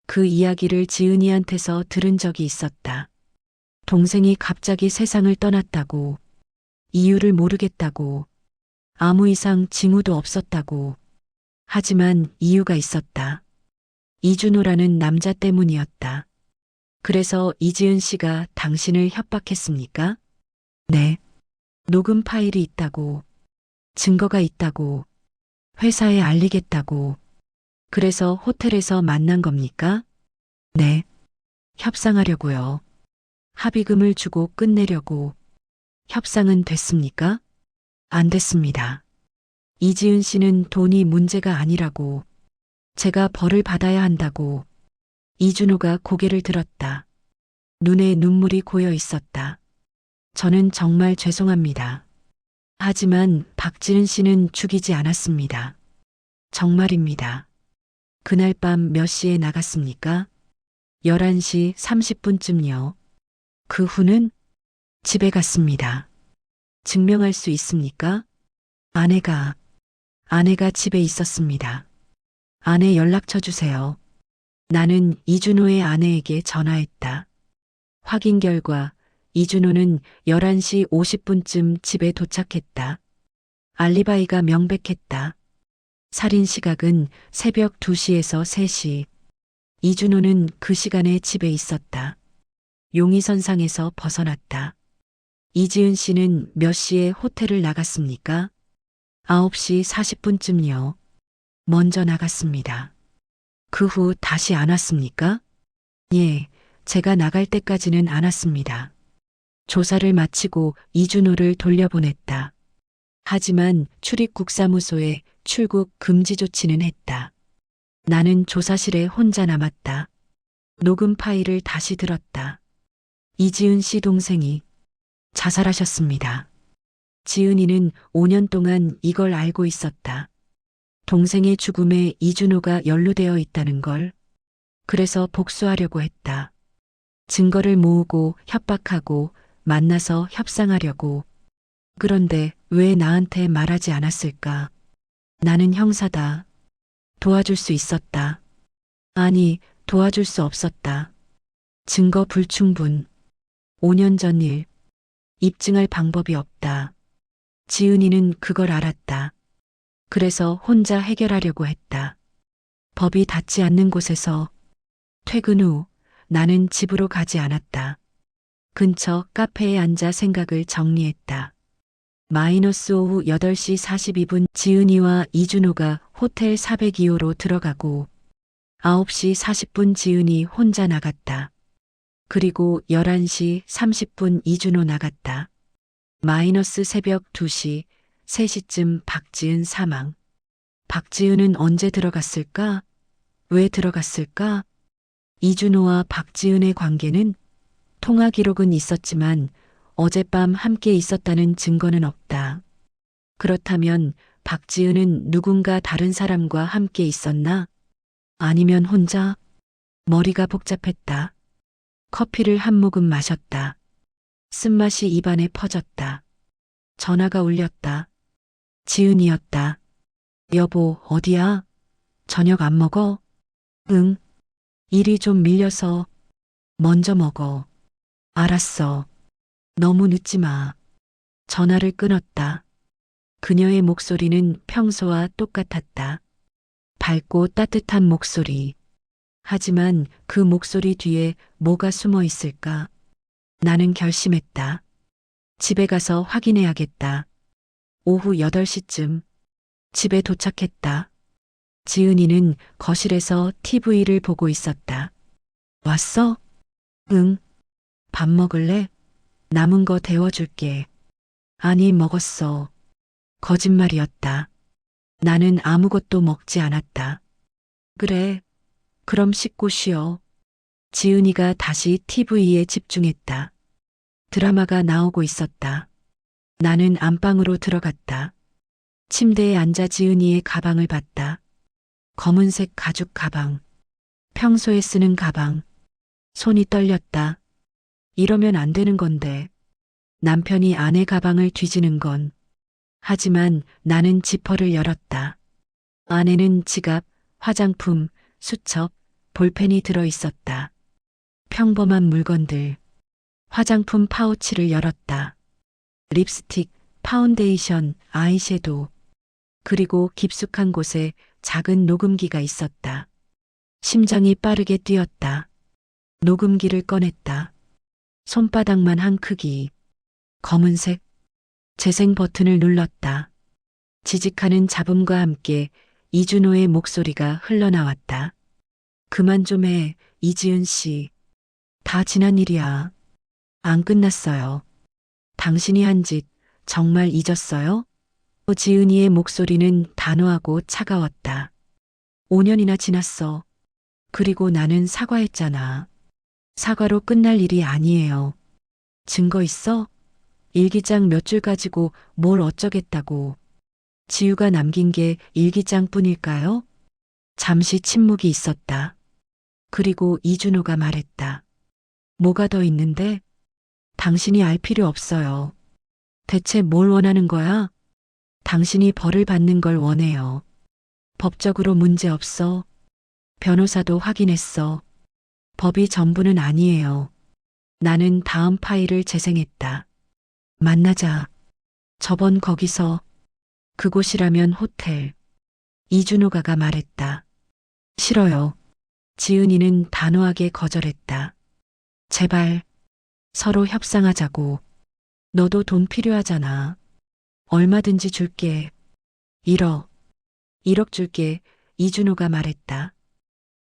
그 이야기를 지은이한테서 들은 적이 있었다. 동생이 갑자기 세상을 떠났다고, 이유를 모르겠다고, 아무 이상 징후도 없었다고. 하지만 이유가 있었다. 이준호라는 남자 때문이었다. 그래서 이지은 씨가 당신을 협박했습니까? 네. 녹음 파일이 있다고, 증거가 있다고, 회사에 알리겠다고. 그래서 호텔에서 만난 겁니까? 네. 협상하려고요. 합의금을 주고 끝내려고. 협상은 됐습니까? 안 됐습니다. 이지은 씨는 돈이 문제가 아니라고, 제가 벌을 받아야 한다고. 이준호가 고개를 들었다. 눈에 눈물이 고여 있었다. 저는 정말 죄송합니다. 하지만 박지은 씨는 죽이지 않았습니다. 정말입니다. 그날 밤 몇 시에 나갔습니까? 11시 30분쯤요. 그 후는 집에 갔습니다. 증명할 수 있습니까? 아내가 집에 있었습니다. 아내 연락처 주세요. 나는 이준호의 아내에게 전화했다. 확인 결과 이준호는 11시 50분쯤 집에 도착했다. 알리바이가 명백했다. 살인 시각은 새벽 2시에서 3시. 이준호는 그 시간에 집에 있었다. 용의선상에서 벗어났다. 이지은 씨는 몇 시에 호텔을 나갔습니까? 9시 40분쯤요. 먼저 나갔습니다. 그 후 다시 안 왔습니까? 예, 제가 나갈 때까지는 안 왔습니다. 조사를 마치고 이준호를 돌려보냈다. 하지만 출입국사무소에 출국 금지 조치는 했다. 나는 조사실에 혼자 남았다. 녹음 파일을 다시 들었다. 이지은 씨 동생이 자살하셨습니다. 지은이는 5년 동안 이걸 알고 있었다. 동생의 죽음에 이준호가 연루되어 있다는 걸. 그래서 복수하려고 했다. 증거를 모으고 협박하고 만나서 협상하려고. 그런데 왜 나한테 말하지 않았을까? 나는 형사다. 도와줄 수 있었다. 아니, 도와줄 수 없었다. 증거 불충분. 5년 전 일. 입증할 방법이 없다. 지은이는 그걸 알았다. 그래서 혼자 해결하려고 했다. 법이 닿지 않는 곳에서. 퇴근 후 나는 집으로 가지 않았다. 근처 카페에 앉아 생각을 정리했다. 마이너스 오후 8시 42분 지은이와 이준호가 호텔 402호로 들어가고 9시 40분 지은이 혼자 나갔다. 그리고 11시 30분 이준호 나갔다. 마이너스 새벽 2시, 3시쯤 박지은 사망. 박지은은 언제 들어갔을까? 왜 들어갔을까? 이준호와 박지은의 관계는 통화 기록은 있었지만 어젯밤 함께 있었다는 증거는 없다. 그렇다면 박지은은 누군가 다른 사람과 함께 있었나? 아니면 혼자? 머리가 복잡했다. 커피를 한 모금 마셨다. 쓴맛이 입안에 퍼졌다. 전화가 울렸다. 지은이었다. 여보, 어디야? 저녁 안 먹어? 응. 일이 좀 밀려서 먼저 먹어. 알았어. 너무 늦지 마. 전화를 끊었다. 그녀의 목소리는 평소와 똑같았다. 밝고 따뜻한 목소리. 하지만 그 목소리 뒤에 뭐가 숨어 있을까? 나는 결심했다. 집에 가서 확인해야겠다. 오후 8시쯤 집에 도착했다. 지은이는 거실에서 TV를 보고 있었다. 왔어? 응. 밥 먹을래? 남은 거 데워줄게. 아니, 먹었어. 거짓말이었다. 나는 아무것도 먹지 않았다. 그래. 그럼 씻고 쉬어. 지은이가 다시 TV에 집중했다. 드라마가 나오고 있었다. 나는 안방으로 들어갔다. 침대에 앉아 지은이의 가방을 봤다. 검은색 가죽 가방. 평소에 쓰는 가방. 손이 떨렸다. 이러면 안 되는 건데. 남편이 아내 가방을 뒤지는 건. 하지만 나는 지퍼를 열었다. 안에는 지갑, 화장품, 수첩, 볼펜이 들어 있었다. 평범한 물건들. 화장품 파우치를 열었다. 립스틱, 파운데이션, 아이섀도우. 그리고 깊숙한 곳에 작은 녹음기가 있었다. 심장이 빠르게 뛰었다. 녹음기를 꺼냈다. 손바닥만 한 크기. 검은색. 재생 버튼을 눌렀다. 지직하는 잡음과 함께 이준호의 목소리가 흘러나왔다. 그만 좀 해, 이지은 씨. 다 지난 일이야. 안 끝났어요. 당신이 한 짓 정말 잊었어요? 지은이의 목소리는 단호하고 차가웠다. 5년이나 지났어. 그리고 나는 사과했잖아. 사과로 끝날 일이 아니에요. 증거 있어? 일기장 몇 줄 가지고 뭘 어쩌겠다고. 지우가 남긴 게 일기장뿐일까요? 잠시 침묵이 있었다. 그리고 이준호가 말했다. 뭐가 더 있는데? 당신이 알 필요 없어요. 대체 뭘 원하는 거야? 당신이 벌을 받는 걸 원해요. 법적으로 문제 없어. 변호사도 확인했어. 법이 전부는 아니에요. 나는 다음 파일을 재생했다. 만나자. 저번 거기서. 그곳이라면 호텔. 이준호가가 말했다. 싫어요. 지은이는 단호하게 거절했다. 제발. 서로 협상하자고. 너도 돈 필요하잖아. 얼마든지 줄게. 1억. 1억 줄게. 이준호가 말했다.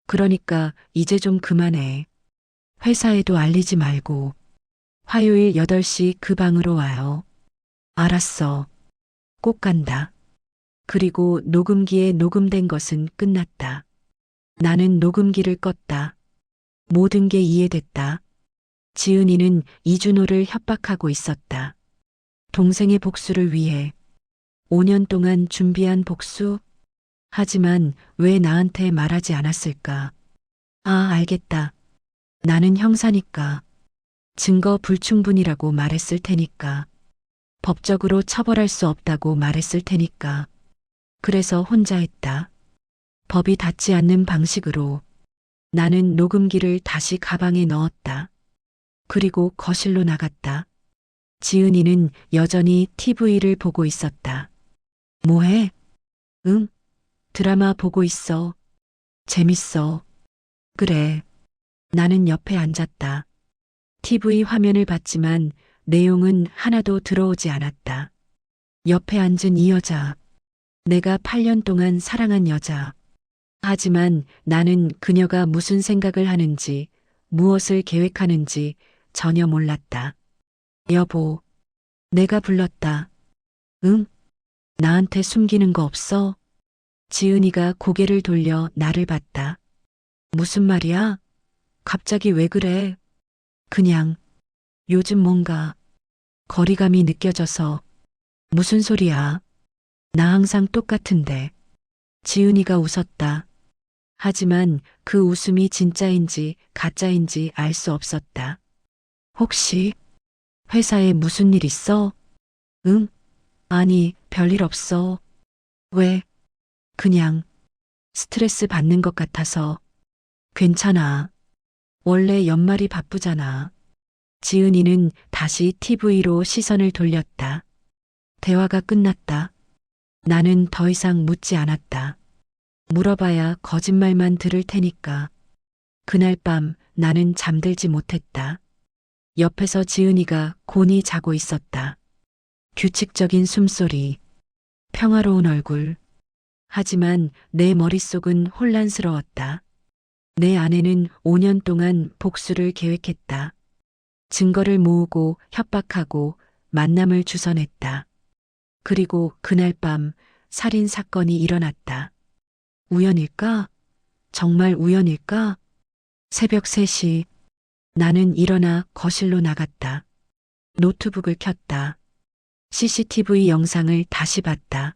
그러니까 이제 좀 그만해. 회사에도 알리지 말고. 화요일 8시 그 방으로 와요. 알았어. 꼭 간다. 그리고 녹음기에 녹음된 것은 끝났다. 나는 녹음기를 껐다. 모든 게 이해됐다. 지은이는 이준호를 협박하고 있었다. 동생의 복수를 위해 5년 동안 준비한 복수? 하지만 왜 나한테 말하지 않았을까? 아, 알겠다. 나는 형사니까. 증거 불충분이라고 말했을 테니까. 법적으로 처벌할 수 없다고 말했을 테니까. 그래서 혼자 했다. 법이 닿지 않는 방식으로. 나는 녹음기를 다시 가방에 넣었다. 그리고 거실로 나갔다. 지은이는 여전히 TV를 보고 있었다. 뭐해? 응? 드라마 보고 있어. 재밌어. 그래. 나는 옆에 앉았다. TV 화면을 봤지만 내용은 하나도 들어오지 않았다. 옆에 앉은 이 여자. 내가 8년 동안 사랑한 여자. 하지만 나는 그녀가 무슨 생각을 하는지, 무엇을 계획하는지 전혀 몰랐다. 여보, 내가 불렀다. 응? 나한테 숨기는 거 없어? 지은이가 고개를 돌려 나를 봤다. 무슨 말이야? 갑자기 왜 그래? 그냥 요즘 뭔가 거리감이 느껴져서. 무슨 소리야? 나 항상 똑같은데. 지은이가 웃었다. 하지만 그 웃음이 진짜인지 가짜인지 알 수 없었다. 혹시 회사에 무슨 일 있어? 응? 아니, 별일 없어. 왜? 그냥 스트레스 받는 것 같아서. 괜찮아. 원래 연말이 바쁘잖아. 지은이는 다시 TV로 시선을 돌렸다. 대화가 끝났다. 나는 더 이상 묻지 않았다. 물어봐야 거짓말만 들을 테니까. 그날 밤 나는 잠들지 못했다. 옆에서 지은이가 곤히 자고 있었다. 규칙적인 숨소리, 평화로운 얼굴. 하지만 내 머릿속은 혼란스러웠다. 내 아내는 5년 동안 복수를 계획했다. 증거를 모으고 협박하고 만남을 주선했다. 그리고 그날 밤 살인 사건이 일어났다. 우연일까? 정말 우연일까? 새벽 3시 나는 일어나 거실로 나갔다. 노트북을 켰다. CCTV 영상을 다시 봤다.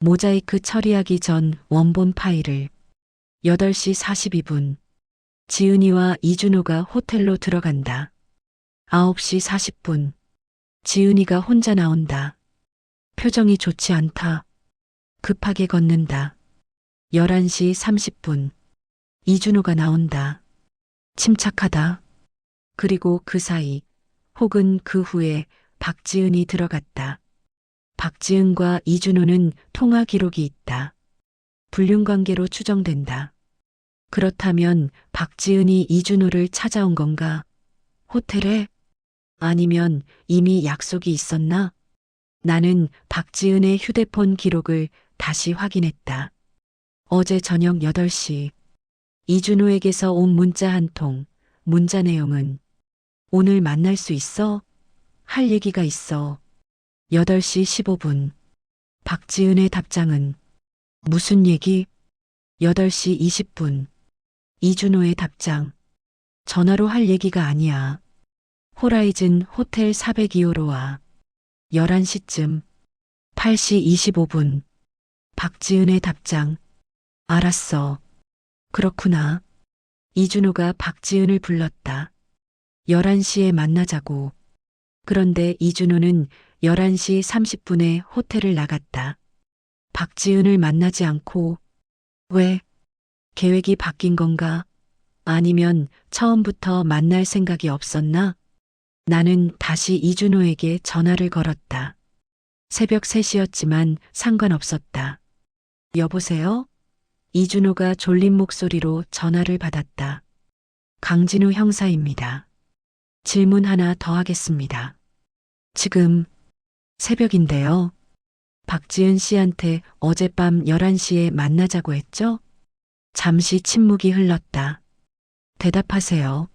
모자이크 처리하기 전 원본 파일을. 8시 42분. 지은이와 이준호가 호텔로 들어간다. 9시 40분. 지은이가 혼자 나온다. 표정이 좋지 않다. 급하게 걷는다. 11시 30분. 이준호가 나온다. 침착하다. 그리고 그 사이 혹은 그 후에 박지은이 들어갔다. 박지은과 이준호는 통화 기록이 있다. 불륜관계로 추정된다. 그렇다면 박지은이 이준호를 찾아온 건가? 호텔에? 아니면 이미 약속이 있었나? 나는 박지은의 휴대폰 기록을 다시 확인했다. 어제 저녁 8시 이준호에게서 온 문자 한 통. 문자 내용은 오늘 만날 수 있어? 할 얘기가 있어. 8시 15분. 박지은의 답장은 무슨 얘기? 8시 20분. 이준호의 답장. 전화로 할 얘기가 아니야. 호라이즌 호텔 402호로 와. 11시쯤. 8시 25분. 박지은의 답장. 알았어. 그렇구나. 이준호가 박지은을 불렀다. 11시에 만나자고. 그런데 이준호는 11시 30분에 호텔을 나갔다. 박지은을 만나지 않고. 왜? 계획이 바뀐 건가? 아니면 처음부터 만날 생각이 없었나? 나는 다시 이준호에게 전화를 걸었다. 새벽 3시였지만 상관없었다. 여보세요? 이준호가 졸린 목소리로 전화를 받았다. 강진우 형사입니다. 질문 하나 더 하겠습니다. 지금 새벽인데요. 박지은 씨한테 어젯밤 11시에 만나자고 했죠? 잠시 침묵이 흘렀다. 대답하세요.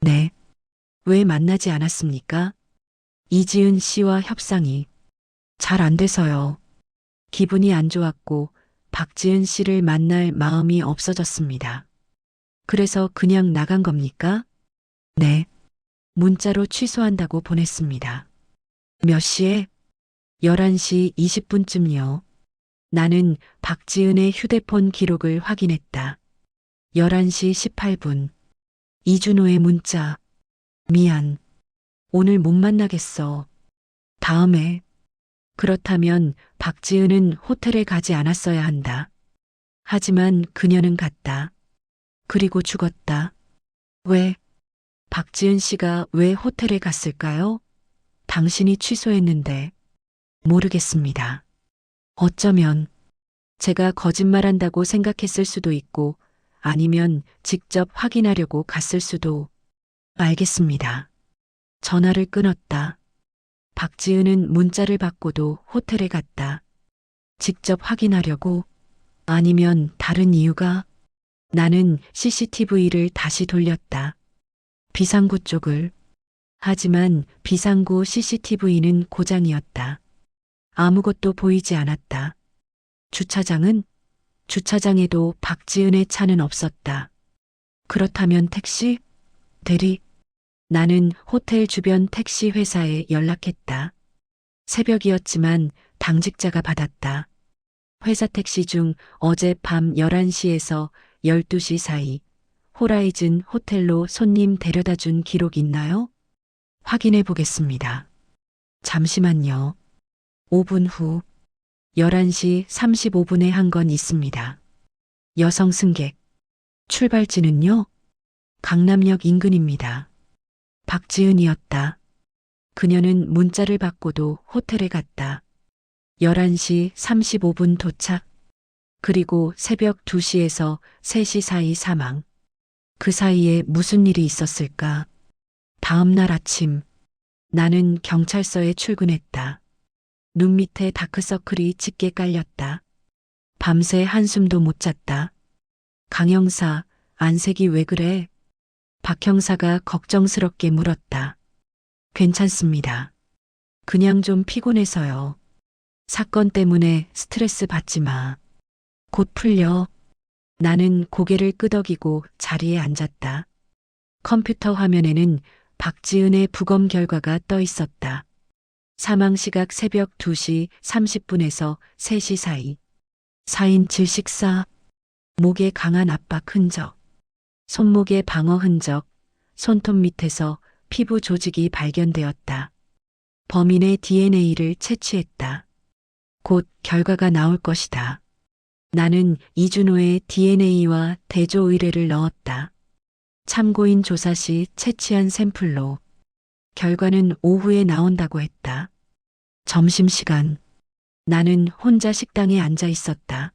네. 왜 만나지 않았습니까? 이지은 씨와 협상이 잘 안 돼서요. 기분이 안 좋았고 박지은 씨를 만날 마음이 없어졌습니다. 그래서 그냥 나간 겁니까? 네. 문자로 취소한다고 보냈습니다. 몇 시에? 11시 20분쯤요. 나는 박지은의 휴대폰 기록을 확인했다. 11시 18분. 이준호의 문자. 미안. 오늘 못 만나겠어. 다음에. 그렇다면 박지은은 호텔에 가지 않았어야 한다. 하지만 그녀는 갔다. 그리고 죽었다. 왜? 박지은 씨가 왜 호텔에 갔을까요? 당신이 취소했는데. 모르겠습니다. 어쩌면 제가 거짓말한다고 생각했을 수도 있고 아니면 직접 확인하려고 갔을 수도. 알겠습니다. 전화를 끊었다. 박지은은 문자를 받고도 호텔에 갔다. 직접 확인하려고? 아니면 다른 이유가? 나는 CCTV를 다시 돌렸다. 비상구 쪽을. 하지만 비상구 CCTV는 고장이었다. 아무것도 보이지 않았다. 주차장은? 주차장에도 박지은의 차는 없었다. 그렇다면 택시? 대리? 나는 호텔 주변 택시 회사에 연락했다. 새벽이었지만 당직자가 받았다. 회사 택시 중 어젯밤 11시에서 12시 사이 호라이즌 호텔로 손님 데려다 준 기록 있나요? 확인해 보겠습니다. 잠시만요. 5분 후 11시 35분에 한 건 있습니다. 여성 승객. 출발지는요? 강남역 인근입니다. 박지은이었다. 그녀는 문자를 받고도 호텔에 갔다. 11시 35분 도착. 그리고 새벽 2시에서 3시 사이 사망. 그 사이에 무슨 일이 있었을까? 다음 날 아침 나는 경찰서에 출근했다. 눈 밑에 다크서클이 짙게 깔렸다. 밤새 한숨도 못 잤다. 강 형사, 안색이 왜 그래? 박 형사가 걱정스럽게 물었다. 괜찮습니다. 그냥 좀 피곤해서요. 사건 때문에 스트레스 받지 마. 곧 풀려. 나는 고개를 끄덕이고 자리에 앉았다. 컴퓨터 화면에는 박지은의 부검 결과가 떠 있었다. 사망 시각 새벽 2시 30분에서 3시 사이. 4인실 식사. 목에 강한 압박 흔적. 손목에 방어 흔적. 손톱 밑에서 피부 조직이 발견되었다. 범인의 DNA를 채취했다. 곧 결과가 나올 것이다. 나는 이준호의 DNA와 대조 의뢰를 넣었다. 참고인 조사 시 채취한 샘플로. 결과는 오후에 나온다고 했다. 점심시간. 나는 혼자 식당에 앉아 있었다.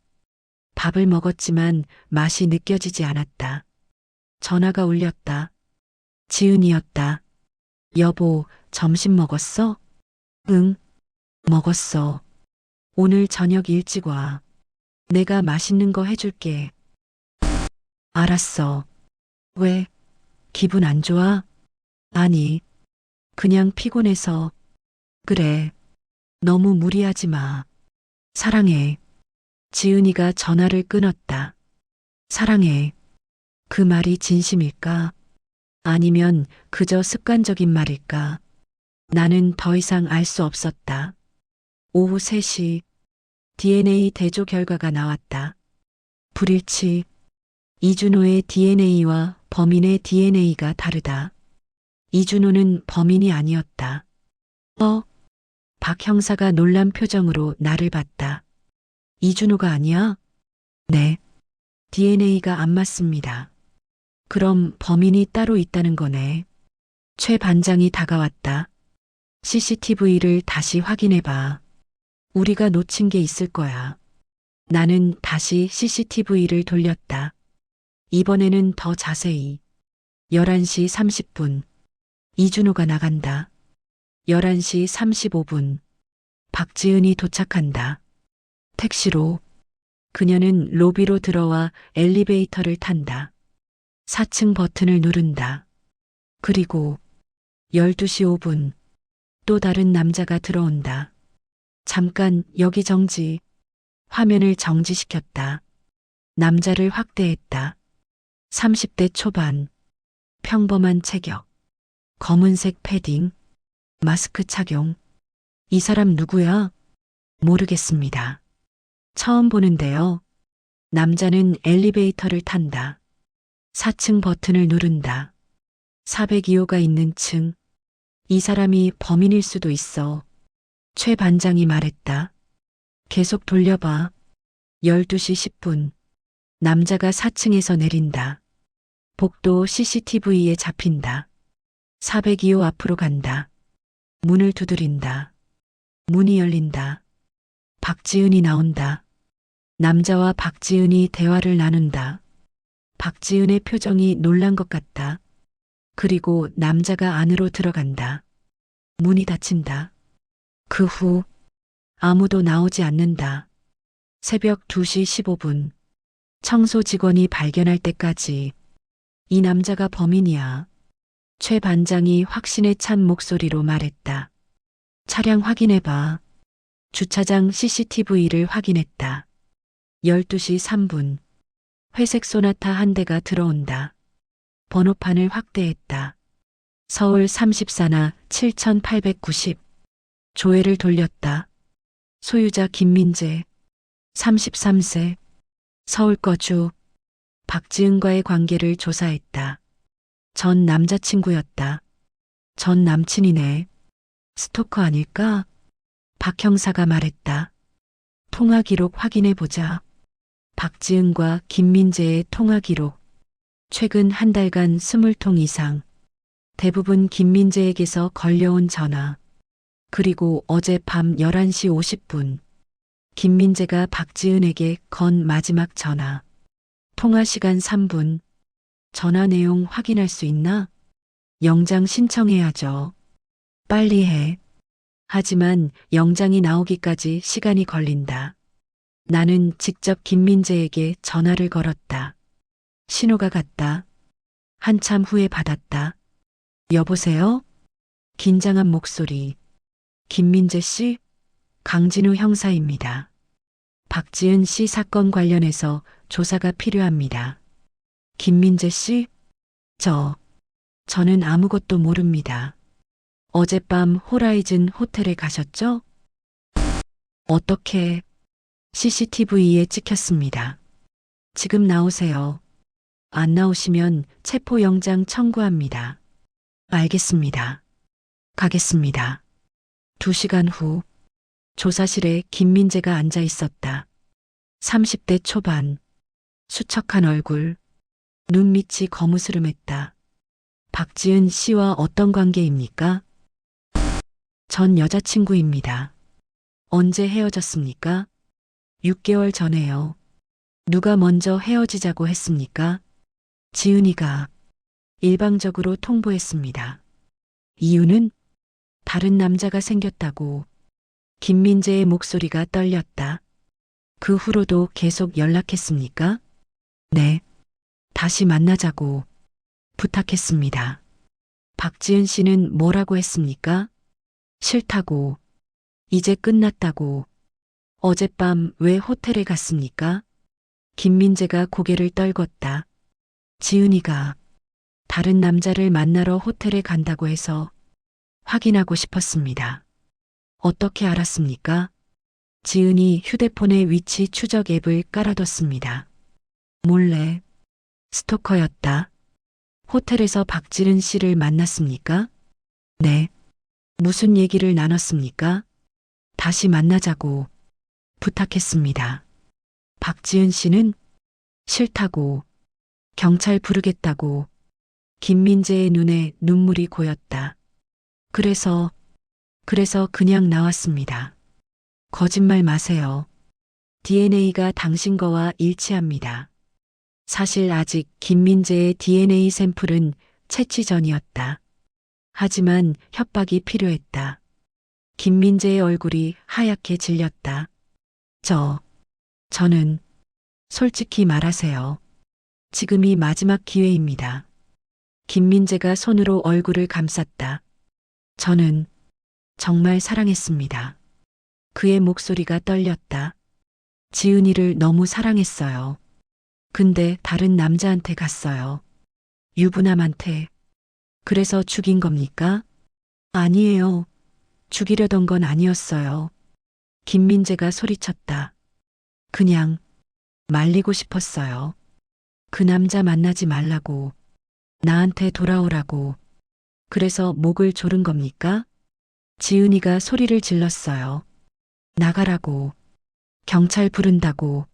밥을 먹었지만 맛이 느껴지지 않았다. 전화가 울렸다. 지은이었다. 여보, 점심 먹었어? 응, 먹었어. 오늘 저녁 일찍 와. 내가 맛있는 거 해줄게. 알았어. 왜? 기분 안 좋아? 아니, 그냥 피곤해서. 그래. 너무 무리하지 마. 사랑해. 지은이가 전화를 끊었다. 사랑해. 그 말이 진심일까? 아니면 그저 습관적인 말일까? 나는 더 이상 알 수 없었다. 오후 3시 DNA 대조 결과가 나왔다. 불일치. 이준호의 DNA와 범인의 DNA가 다르다. 이준호는 범인이 아니었다. 박 형사가 놀란 표정으로 나를 봤다. 이준호가 아니야? 네. DNA가 안 맞습니다. 그럼 범인이 따로 있다는 거네. 최 반장이 다가왔다. CCTV를 다시 확인해봐. 우리가 놓친 게 있을 거야. 나는 다시 CCTV를 돌렸다. 이번에는 더 자세히. 11시 30분. 이준호가 나간다. 11시 35분. 박지은이 도착한다. 택시로. 그녀는 로비로 들어와 엘리베이터를 탄다. 4층 버튼을 누른다. 그리고 12시 5분. 또 다른 남자가 들어온다. 잠깐 여기 정지. 화면을 정지시켰다. 남자를 확대했다. 30대 초반. 평범한 체격. 검은색 패딩. 마스크 착용. 이 사람 누구야? 모르겠습니다. 처음 보는데요. 남자는 엘리베이터를 탄다. 4층 버튼을 누른다. 402호가 있는 층. 이 사람이 범인일 수도 있어. 최 반장이 말했다. 계속 돌려봐. 12시 10분. 남자가 4층에서 내린다. 복도 CCTV에 잡힌다. 402호 앞으로 간다. 문을 두드린다. 문이 열린다. 박지은이 나온다. 남자와 박지은이 대화를 나눈다. 박지은의 표정이 놀란 것 같다. 그리고 남자가 안으로 들어간다. 문이 닫힌다. 그 후 아무도 나오지 않는다. 새벽 2시 15분. 청소 직원이 발견할 때까지. 이 남자가 범인이야. 최 반장이 확신에 찬 목소리로 말했다. 차량 확인해봐. 주차장 CCTV를 확인했다. 12시 3분. 회색 소나타 한 대가 들어온다. 번호판을 확대했다. 서울 34나 7890. 조회를 돌렸다. 소유자 김민재. 33세. 서울 거주. 박지은과의 관계를 조사했다. 전 남자친구였다. 전 남친이네. 스토커 아닐까? 박 형사가 말했다. 통화 기록 확인해보자. 박지은과 김민재의 통화 기록. 최근 한 달간 20통 이상. 대부분 김민재에게서 걸려온 전화. 그리고 어젯밤 11시 50분. 김민재가 박지은에게 건 마지막 전화. 통화 시간 3분. 전화 내용 확인할 수 있나? 영장 신청해야죠. 빨리 해. 하지만 영장이 나오기까지 시간이 걸린다. 나는 직접 김민재에게 전화를 걸었다. 신호가 갔다. 한참 후에 받았다. 여보세요? 긴장한 목소리. 김민재 씨? 강진우 형사입니다. 박지은 씨 사건 관련해서 조사가 필요합니다. 김민재 씨? 저는 아무것도 모릅니다. 어젯밤 호라이즌 호텔에 가셨죠? 어떻게? CCTV에 찍혔습니다. 지금 나오세요. 안 나오시면 체포영장 청구합니다. 알겠습니다. 가겠습니다. 2시간 후 조사실에 김민재가 앉아 있었다. 30대 초반, 수척한 얼굴, 눈밑이 거무스름했다. 박지은 씨와 어떤 관계입니까? 전 여자친구입니다. 언제 헤어졌습니까? 6개월 전에요. 누가 먼저 헤어지자고 했습니까? 지은이가 일방적으로 통보했습니다. 이유는 다른 남자가 생겼다고. 김민재의 목소리가 떨렸다. 그 후로도 계속 연락했습니까? 네. 다시 만나자고 부탁했습니다. 박지은 씨는 뭐라고 했습니까? 싫다고. 이제 끝났다고. 어젯밤 왜 호텔에 갔습니까? 김민재가 고개를 떨궜다. 지은이가 다른 남자를 만나러 호텔에 간다고 해서 확인하고 싶었습니다. 어떻게 알았습니까? 지은이 휴대폰에 위치 추적 앱을 깔아뒀습니다. 몰래. 스토커였다. 호텔에서 박지은 씨를 만났습니까? 네. 무슨 얘기를 나눴습니까? 다시 만나자고 부탁했습니다. 박지은 씨는 싫다고, 경찰 부르겠다고. 김민재의 눈에 눈물이 고였다. 그래서 그냥 나왔습니다. 거짓말 마세요. DNA가 당신 거와 일치합니다. 사실 아직 김민재의 DNA 샘플은 채취 전이었다. 하지만 협박이 필요했다. 김민재의 얼굴이 하얗게 질렸다. 저는 솔직히 말하세요. 지금이 마지막 기회입니다. 김민재가 손으로 얼굴을 감쌌다. 저는 정말 사랑했습니다. 그의 목소리가 떨렸다. 지은이를 너무 사랑했어요. 근데 다른 남자한테 갔어요. 유부남한테. 그래서 죽인 겁니까? 아니에요. 죽이려던 건 아니었어요. 김민재가 소리쳤다. 그냥 말리고 싶었어요. 그 남자 만나지 말라고. 나한테 돌아오라고. 그래서 목을 조른 겁니까? 지은이가 소리를 질렀어요. 나가라고. 경찰 부른다고.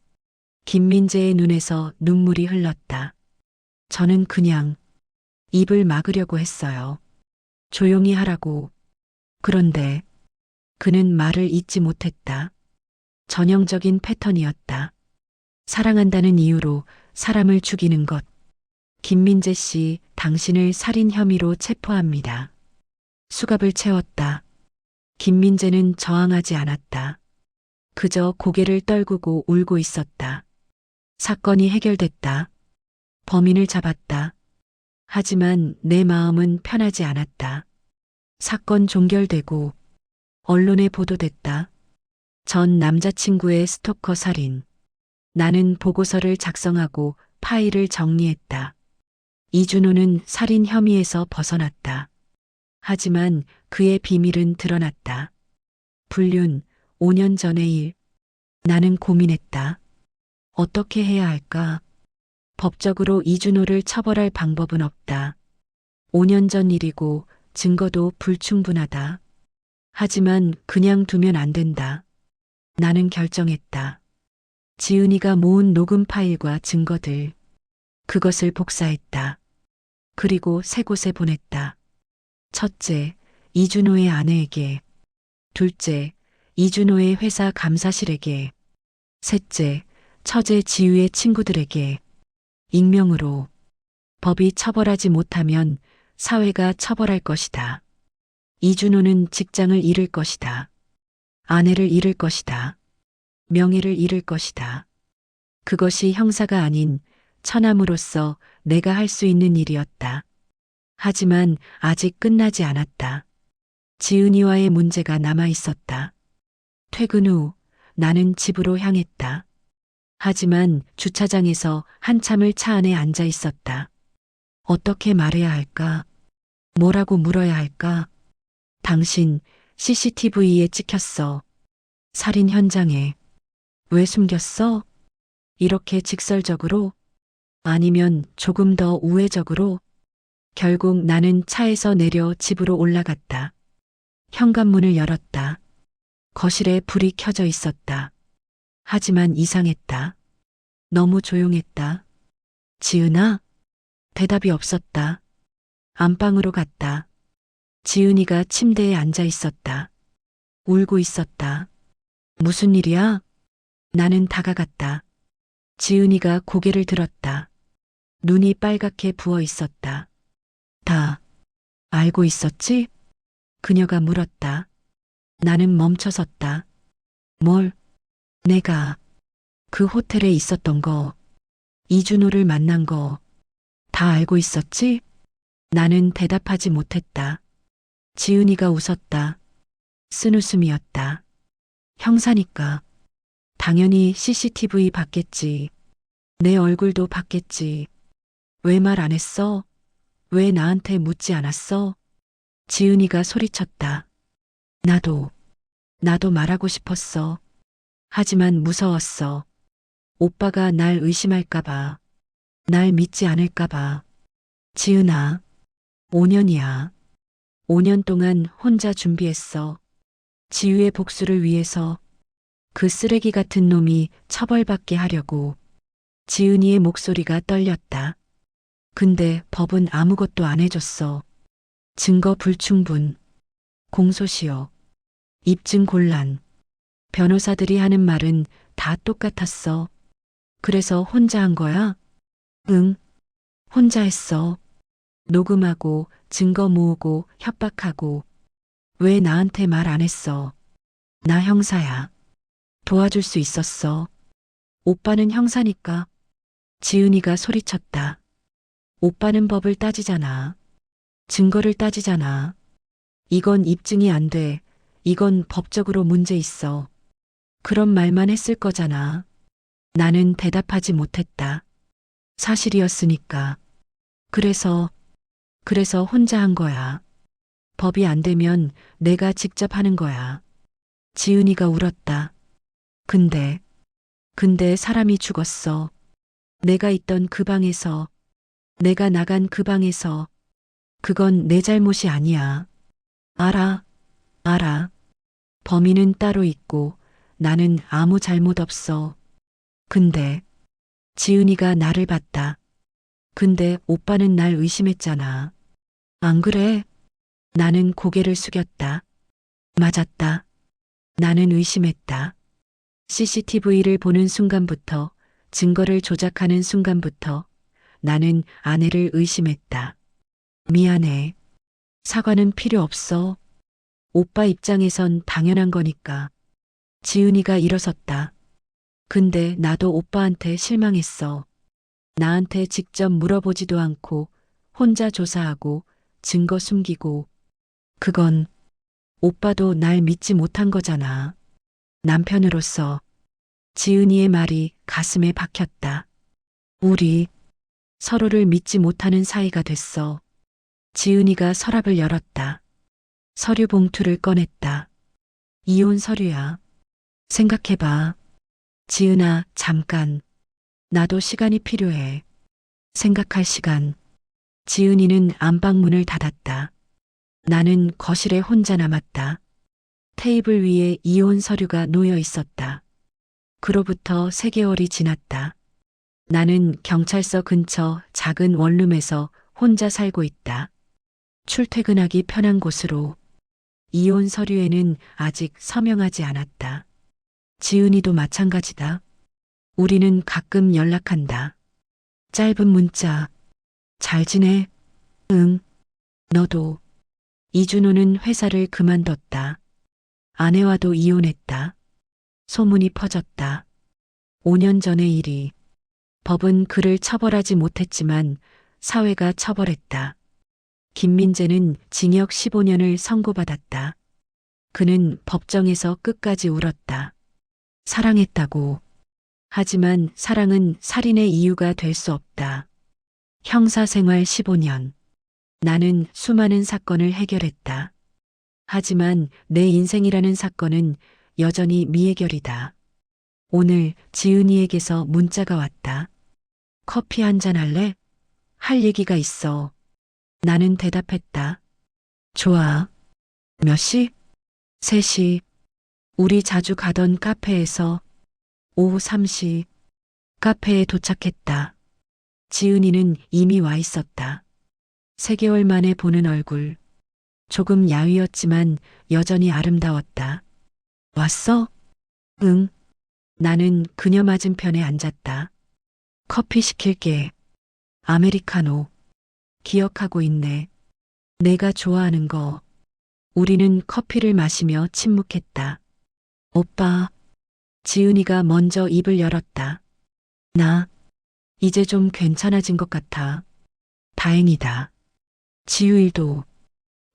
김민재의 눈에서 눈물이 흘렀다. 저는 그냥 입을 막으려고 했어요. 조용히 하라고. 그런데 그는 말을 잇지 못했다. 전형적인 패턴이었다. 사랑한다는 이유로 사람을 죽이는 것. 김민재 씨, 당신을 살인 혐의로 체포합니다. 수갑을 채웠다. 김민재는 저항하지 않았다. 그저 고개를 떨구고 울고 있었다. 사건이 해결됐다. 범인을 잡았다. 하지만 내 마음은 편하지 않았다. 사건 종결되고 언론에 보도됐다. 전 남자친구의 스토커 살인. 나는 보고서를 작성하고 파일을 정리했다. 이준호는 살인 혐의에서 벗어났다. 하지만 그의 비밀은 드러났다. 불륜, 5년 전의 일. 나는 고민했다. 어떻게 해야 할까? 법적으로 이준호를 처벌할 방법은 없다. 5년 전 일이고 증거도 불충분하다. 하지만 그냥 두면 안 된다. 나는 결정했다. 지은이가 모은 녹음 파일과 증거들. 그것을 복사했다. 그리고 세 곳에 보냈다. 첫째, 이준호의 아내에게. 둘째, 이준호의 회사 감사실에게. 셋째, 처제 지유의 친구들에게. 익명으로. 법이 처벌하지 못하면 사회가 처벌할 것이다. 이준호는 직장을 잃을 것이다. 아내를 잃을 것이다. 명예를 잃을 것이다. 그것이 형사가 아닌 처남으로서 내가 할 수 있는 일이었다. 하지만 아직 끝나지 않았다. 지은이와의 문제가 남아 있었다. 퇴근 후 나는 집으로 향했다. 하지만 주차장에서 한참을 차 안에 앉아 있었다. 어떻게 말해야 할까? 뭐라고 물어야 할까? 당신 CCTV에 찍혔어. 살인 현장에. 왜 숨겼어? 이렇게 직설적으로? 아니면 조금 더 우회적으로? 결국 나는 차에서 내려 집으로 올라갔다. 현관문을 열었다. 거실에 불이 켜져 있었다. 하지만 이상했다. 너무 조용했다. 지은아? 대답이 없었다. 안방으로 갔다. 지은이가 침대에 앉아 있었다. 울고 있었다. 무슨 일이야? 나는 다가갔다. 지은이가 고개를 들었다. 눈이 빨갛게 부어 있었다. 다 알고 있었지? 그녀가 물었다. 나는 멈춰섰다. 뭘? 내가 그 호텔에 있었던 거, 이준호를 만난 거, 다 알고 있었지? 나는 대답하지 못했다. 지은이가 웃었다. 쓴웃음이었다. 형사니까. 당연히 CCTV 봤겠지. 내 얼굴도 봤겠지. 왜 말 안 했어? 왜 나한테 묻지 않았어? 지은이가 소리쳤다. 나도 말하고 싶었어. 하지만 무서웠어. 오빠가 날 의심할까봐. 날 믿지 않을까봐. 지은아, 5년이야. 5년 동안 혼자 준비했어. 지유의 복수를 위해서. 그 쓰레기 같은 놈이 처벌받게 하려고. 지은이의 목소리가 떨렸다. 근데 법은 아무것도 안 해줬어. 증거 불충분. 공소시효. 입증 곤란. 변호사들이 하는 말은 다 똑같았어. 그래서 혼자 한 거야? 응, 혼자 했어. 녹음하고 증거 모으고 협박하고. 왜 나한테 말 안 했어? 나 형사야. 도와줄 수 있었어. 오빠는 형사니까. 지은이가 소리쳤다. 오빠는 법을 따지잖아. 증거를 따지잖아. 이건 입증이 안 돼. 이건 법적으로 문제 있어. 그런 말만 했을 거잖아. 나는 대답하지 못했다. 사실이었으니까. 그래서 혼자 한 거야. 법이 안 되면 내가 직접 하는 거야. 지은이가 울었다. 근데 사람이 죽었어. 내가 있던 그 방에서, 내가 나간 그 방에서. 그건 내 잘못이 아니야. 알아. 범인은 따로 있고 나는 아무 잘못 없어. 근데 지은이가 나를 봤다. 근데 오빠는 날 의심했잖아. 안 그래? 나는 고개를 숙였다. 맞았다. 나는 의심했다. CCTV를 보는 순간부터, 증거를 조작하는 순간부터 나는 아내를 의심했다. 미안해. 사과는 필요 없어. 오빠 입장에선 당연한 거니까. 지은이가 일어섰다. 근데 나도 오빠한테 실망했어. 나한테 직접 물어보지도 않고 혼자 조사하고 증거 숨기고. 그건 오빠도 날 믿지 못한 거잖아. 남편으로서. 지은이의 말이 가슴에 박혔다. 우리 서로를 믿지 못하는 사이가 됐어. 지은이가 서랍을 열었다. 서류 봉투를 꺼냈다. 이혼 서류야. 생각해봐. 지은아, 잠깐. 나도 시간이 필요해. 생각할 시간. 지은이는 안방문을 닫았다. 나는 거실에 혼자 남았다. 테이블 위에 이혼 서류가 놓여 있었다. 그로부터 3개월이 지났다. 나는 경찰서 근처 작은 원룸에서 혼자 살고 있다. 출퇴근하기 편한 곳으로. 이혼 서류에는 아직 서명하지 않았다. 지은이도 마찬가지다. 우리는 가끔 연락한다. 짧은 문자. 잘 지내? 응. 너도. 이준호는 회사를 그만뒀다. 아내와도 이혼했다. 소문이 퍼졌다. 5년 전의 일이. 법은 그를 처벌하지 못했지만 사회가 처벌했다. 김민재는 징역 15년을 선고받았다. 그는 법정에서 끝까지 울었다. 사랑했다고. 하지만 사랑은 살인의 이유가 될 수 없다. 형사 생활 15년. 나는 수많은 사건을 해결했다. 하지만 내 인생이라는 사건은 여전히 미해결이다. 오늘 지은이에게서 문자가 왔다. 커피 한잔 할래? 할 얘기가 있어. 나는 대답했다. 좋아. 몇 시? 3시. 우리 자주 가던 카페에서. 오후 3시. 카페에 도착했다. 지은이는 이미 와 있었다. 3개월 만에 보는 얼굴. 조금 야위었지만 여전히 아름다웠다. 왔어? 응. 나는 그녀 맞은편에 앉았다. 커피 시킬게. 아메리카노. 기억하고 있네. 내가 좋아하는 거. 우리는 커피를 마시며 침묵했다. 오빠. 지은이가 먼저 입을 열었다. 나, 이제 좀 괜찮아진 것 같아. 다행이다. 지우일도,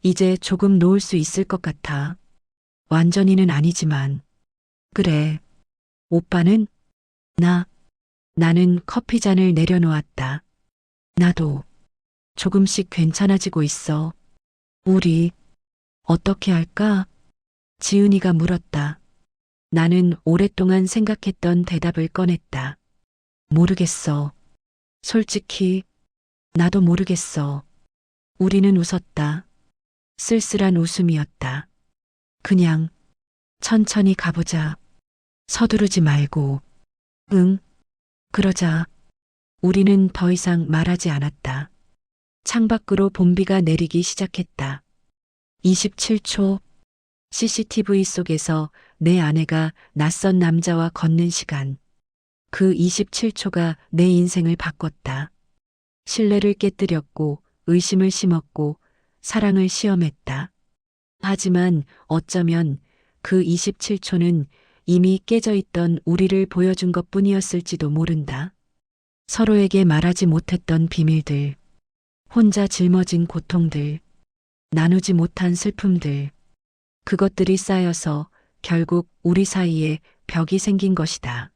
이제 조금 놓을 수 있을 것 같아. 완전히는 아니지만. 그래. 오빠는? 나는 커피 잔을 내려놓았다. 나도 조금씩 괜찮아지고 있어. 우리, 어떻게 할까? 지은이가 물었다. 나는 오랫동안 생각했던 대답을 꺼냈다. 모르겠어. 솔직히, 나도 모르겠어. 우리는 웃었다. 쓸쓸한 웃음이었다. 그냥, 천천히 가보자. 서두르지 말고. 응, 그러자. 우리는 더 이상 말하지 않았다. 창밖으로 봄비가 내리기 시작했다. 27초. CCTV 속에서 내 아내가 낯선 남자와 걷는 시간. 그 27초가 내 인생을 바꿨다. 신뢰를 깨뜨렸고, 의심을 심었고, 사랑을 시험했다. 하지만 어쩌면 그 27초는 이미 깨져 있던 우리를 보여준 것 뿐이었을지도 모른다. 서로에게 말하지 못했던 비밀들, 혼자 짊어진 고통들, 나누지 못한 슬픔들, 그것들이 쌓여서 결국 우리 사이에 벽이 생긴 것이다.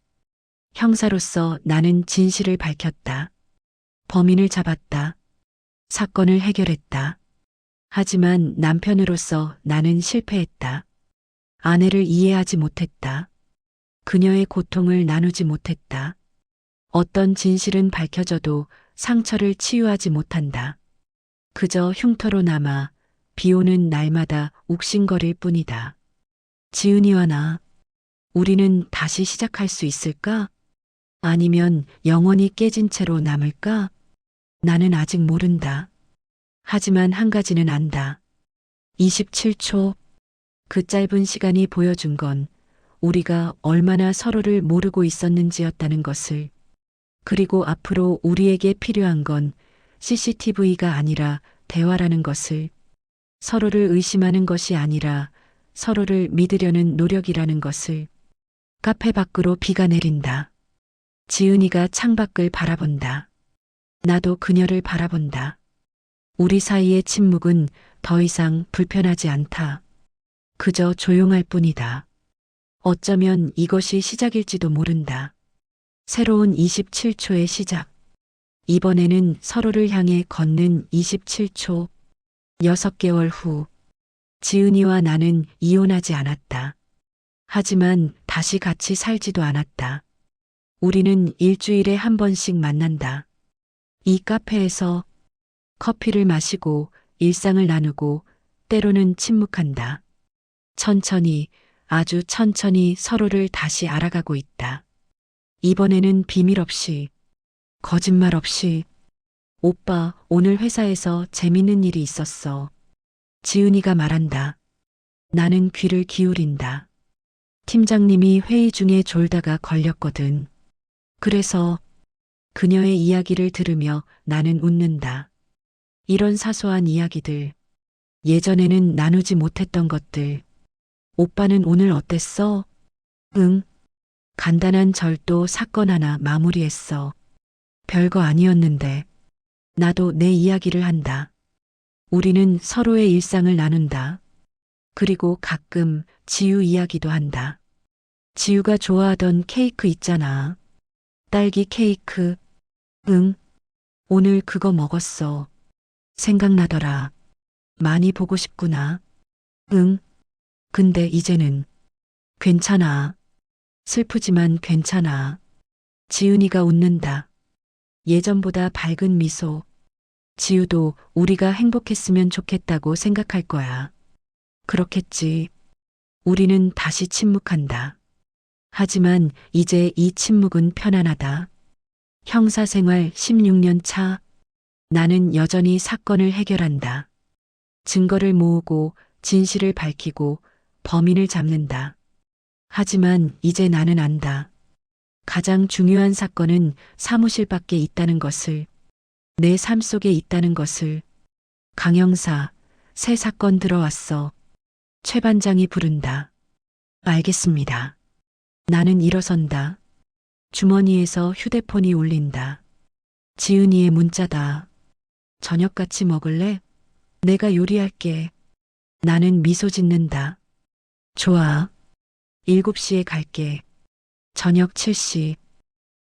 형사로서 나는 진실을 밝혔다. 범인을 잡았다. 사건을 해결했다. 하지만 남편으로서 나는 실패했다. 아내를 이해하지 못했다. 그녀의 고통을 나누지 못했다. 어떤 진실은 밝혀져도 상처를 치유하지 못한다. 그저 흉터로 남아 비 오는 날마다 욱신거릴 뿐이다. 지은이와 나, 우리는 다시 시작할 수 있을까? 아니면 영원히 깨진 채로 남을까? 나는 아직 모른다. 하지만 한 가지는 안다. 27초. 그 짧은 시간이 보여준 건 우리가 얼마나 서로를 모르고 있었는지였다는 것을. 그리고 앞으로 우리에게 필요한 건 CCTV가 아니라 대화라는 것을. 서로를 의심하는 것이 아니라 서로를 믿으려는 노력이라는 것을. 카페 밖으로 비가 내린다. 지은이가 창밖을 바라본다. 나도 그녀를 바라본다. 우리 사이의 침묵은 더 이상 불편하지 않다. 그저 조용할 뿐이다. 어쩌면 이것이 시작일지도 모른다. 새로운 27초의 시작. 이번에는 서로를 향해 걷는 27초. 6개월 후. 지은이와 나는 이혼하지 않았다. 하지만 다시 같이 살지도 않았다. 우리는 일주일에 한 번씩 만난다. 이 카페에서 커피를 마시고 일상을 나누고 때로는 침묵한다. 천천히, 아주 천천히 서로를 다시 알아가고 있다. 이번에는 비밀 없이, 거짓말 없이. 오빠, 오늘 회사에서 재밌는 일이 있었어. 지은이가 말한다. 나는 귀를 기울인다. 팀장님이 회의 중에 졸다가 걸렸거든. 그래서 그녀의 이야기를 들으며 나는 웃는다. 이런 사소한 이야기들, 예전에는 나누지 못했던 것들. 오빠는 오늘 어땠어? 응. 간단한 절도 사건 하나 마무리했어. 별거 아니었는데. 나도 내 이야기를 한다. 우리는 서로의 일상을 나눈다. 그리고 가끔 지유 이야기도 한다. 지유가 좋아하던 케이크 있잖아. 딸기 케이크. 응. 오늘 그거 먹었어. 생각나더라. 많이 보고 싶구나. 응. 근데 이제는 괜찮아. 슬프지만 괜찮아. 지은이가 웃는다. 예전보다 밝은 미소. 지우도 우리가 행복했으면 좋겠다고 생각할 거야. 그렇겠지. 우리는 다시 침묵한다. 하지만 이제 이 침묵은 편안하다. 형사생활 16년 차. 나는 여전히 사건을 해결한다. 증거를 모으고 진실을 밝히고 범인을 잡는다. 하지만 이제 나는 안다. 가장 중요한 사건은 사무실 밖에 있다는 것을, 내 삶 속에 있다는 것을. 강 형사, 새 사건 들어왔어. 최 반장이 부른다. 알겠습니다. 나는 일어선다. 주머니에서 휴대폰이 울린다. 지은이의 문자다. 저녁 같이 먹을래? 내가 요리할게. 나는 미소 짓는다. 좋아. 7시에 갈게. 저녁 7시.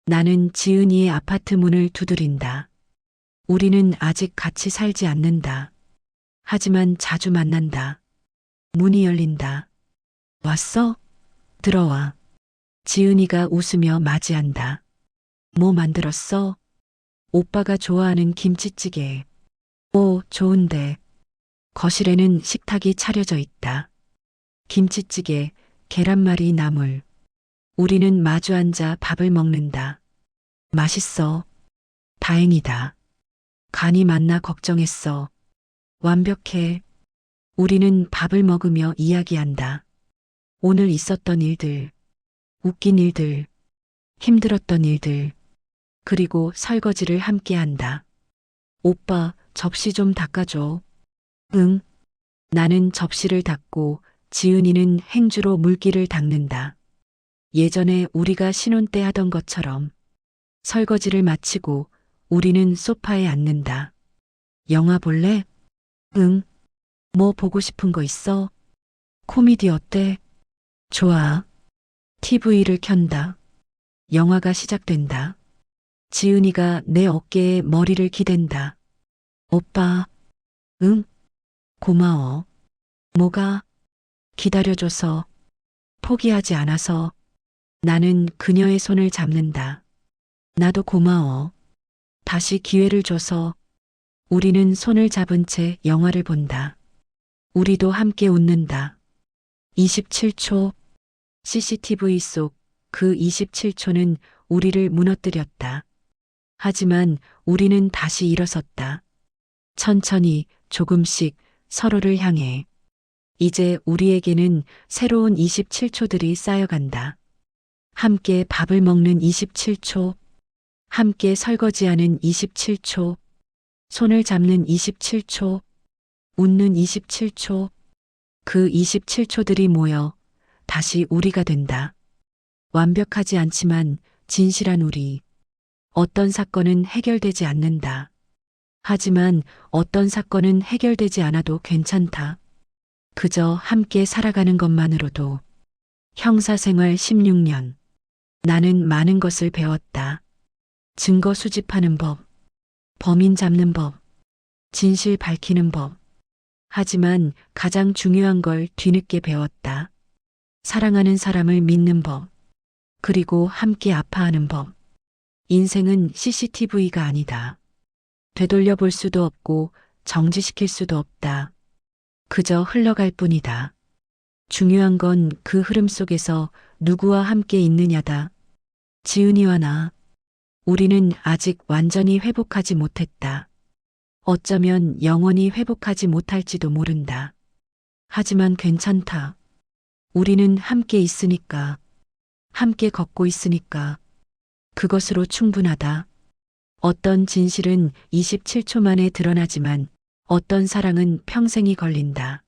나는 지은이의 아파트 문을 두드린다. 우리는 아직 같이 살지 않는다. 하지만 자주 만난다. 문이 열린다. 왔어? 들어와. 지은이가 웃으며 맞이한다. 뭐 만들었어? 오빠가 좋아하는 김치찌개. 오, 좋은데. 거실에는 식탁이 차려져 있다. 김치찌개, 계란말이, 나물. 우리는 마주 앉아 밥을 먹는다. 맛있어. 다행이다. 간이 맞나 걱정했어. 완벽해. 우리는 밥을 먹으며 이야기한다. 오늘 있었던 일들, 웃긴 일들, 힘들었던 일들, 그리고 설거지를 함께 한다. 오빠, 접시 좀 닦아줘. 응. 나는 접시를 닦고 지은이는 행주로 물기를 닦는다. 예전에 우리가 신혼 때 하던 것처럼. 설거지를 마치고 우리는 소파에 앉는다. 영화 볼래? 응. 뭐 보고 싶은 거 있어? 코미디 어때? 좋아. TV를 켠다. 영화가 시작된다. 지은이가 내 어깨에 머리를 기댄다. 오빠. 응? 고마워. 뭐가? 기다려줘서. 포기하지 않아서. 나는 그녀의 손을 잡는다. 나도 고마워. 다시 기회를 줘서. 우리는 손을 잡은 채 영화를 본다. 우리도 함께 웃는다. 27초. CCTV 속 그 27초는 우리를 무너뜨렸다. 하지만 우리는 다시 일어섰다. 천천히 조금씩 서로를 향해. 이제 우리에게는 새로운 27초들이 쌓여간다. 함께 밥을 먹는 27초, 함께 설거지하는 27초, 손을 잡는 27초, 웃는 27초, 그 27초들이 모여 다시 우리가 된다. 완벽하지 않지만 진실한 우리. 어떤 사건은 해결되지 않는다. 하지만 어떤 사건은 해결되지 않아도 괜찮다. 그저 함께 살아가는 것만으로도. 형사생활 16년. 나는 많은 것을 배웠다. 증거 수집하는 법, 범인 잡는 법, 진실 밝히는 법. 하지만 가장 중요한 걸 뒤늦게 배웠다. 사랑하는 사람을 믿는 법, 그리고 함께 아파하는 법. 인생은 CCTV가 아니다. 되돌려 볼 수도 없고 정지시킬 수도 없다. 그저 흘러갈 뿐이다. 중요한 건 그 흐름 속에서 누구와 함께 있느냐다. 지은이와 나. 우리는 아직 완전히 회복하지 못했다. 어쩌면 영원히 회복하지 못할지도 모른다. 하지만 괜찮다. 우리는 함께 있으니까. 함께 걷고 있으니까. 그것으로 충분하다. 어떤 진실은 27초 만에 드러나지만 어떤 사랑은 평생이 걸린다.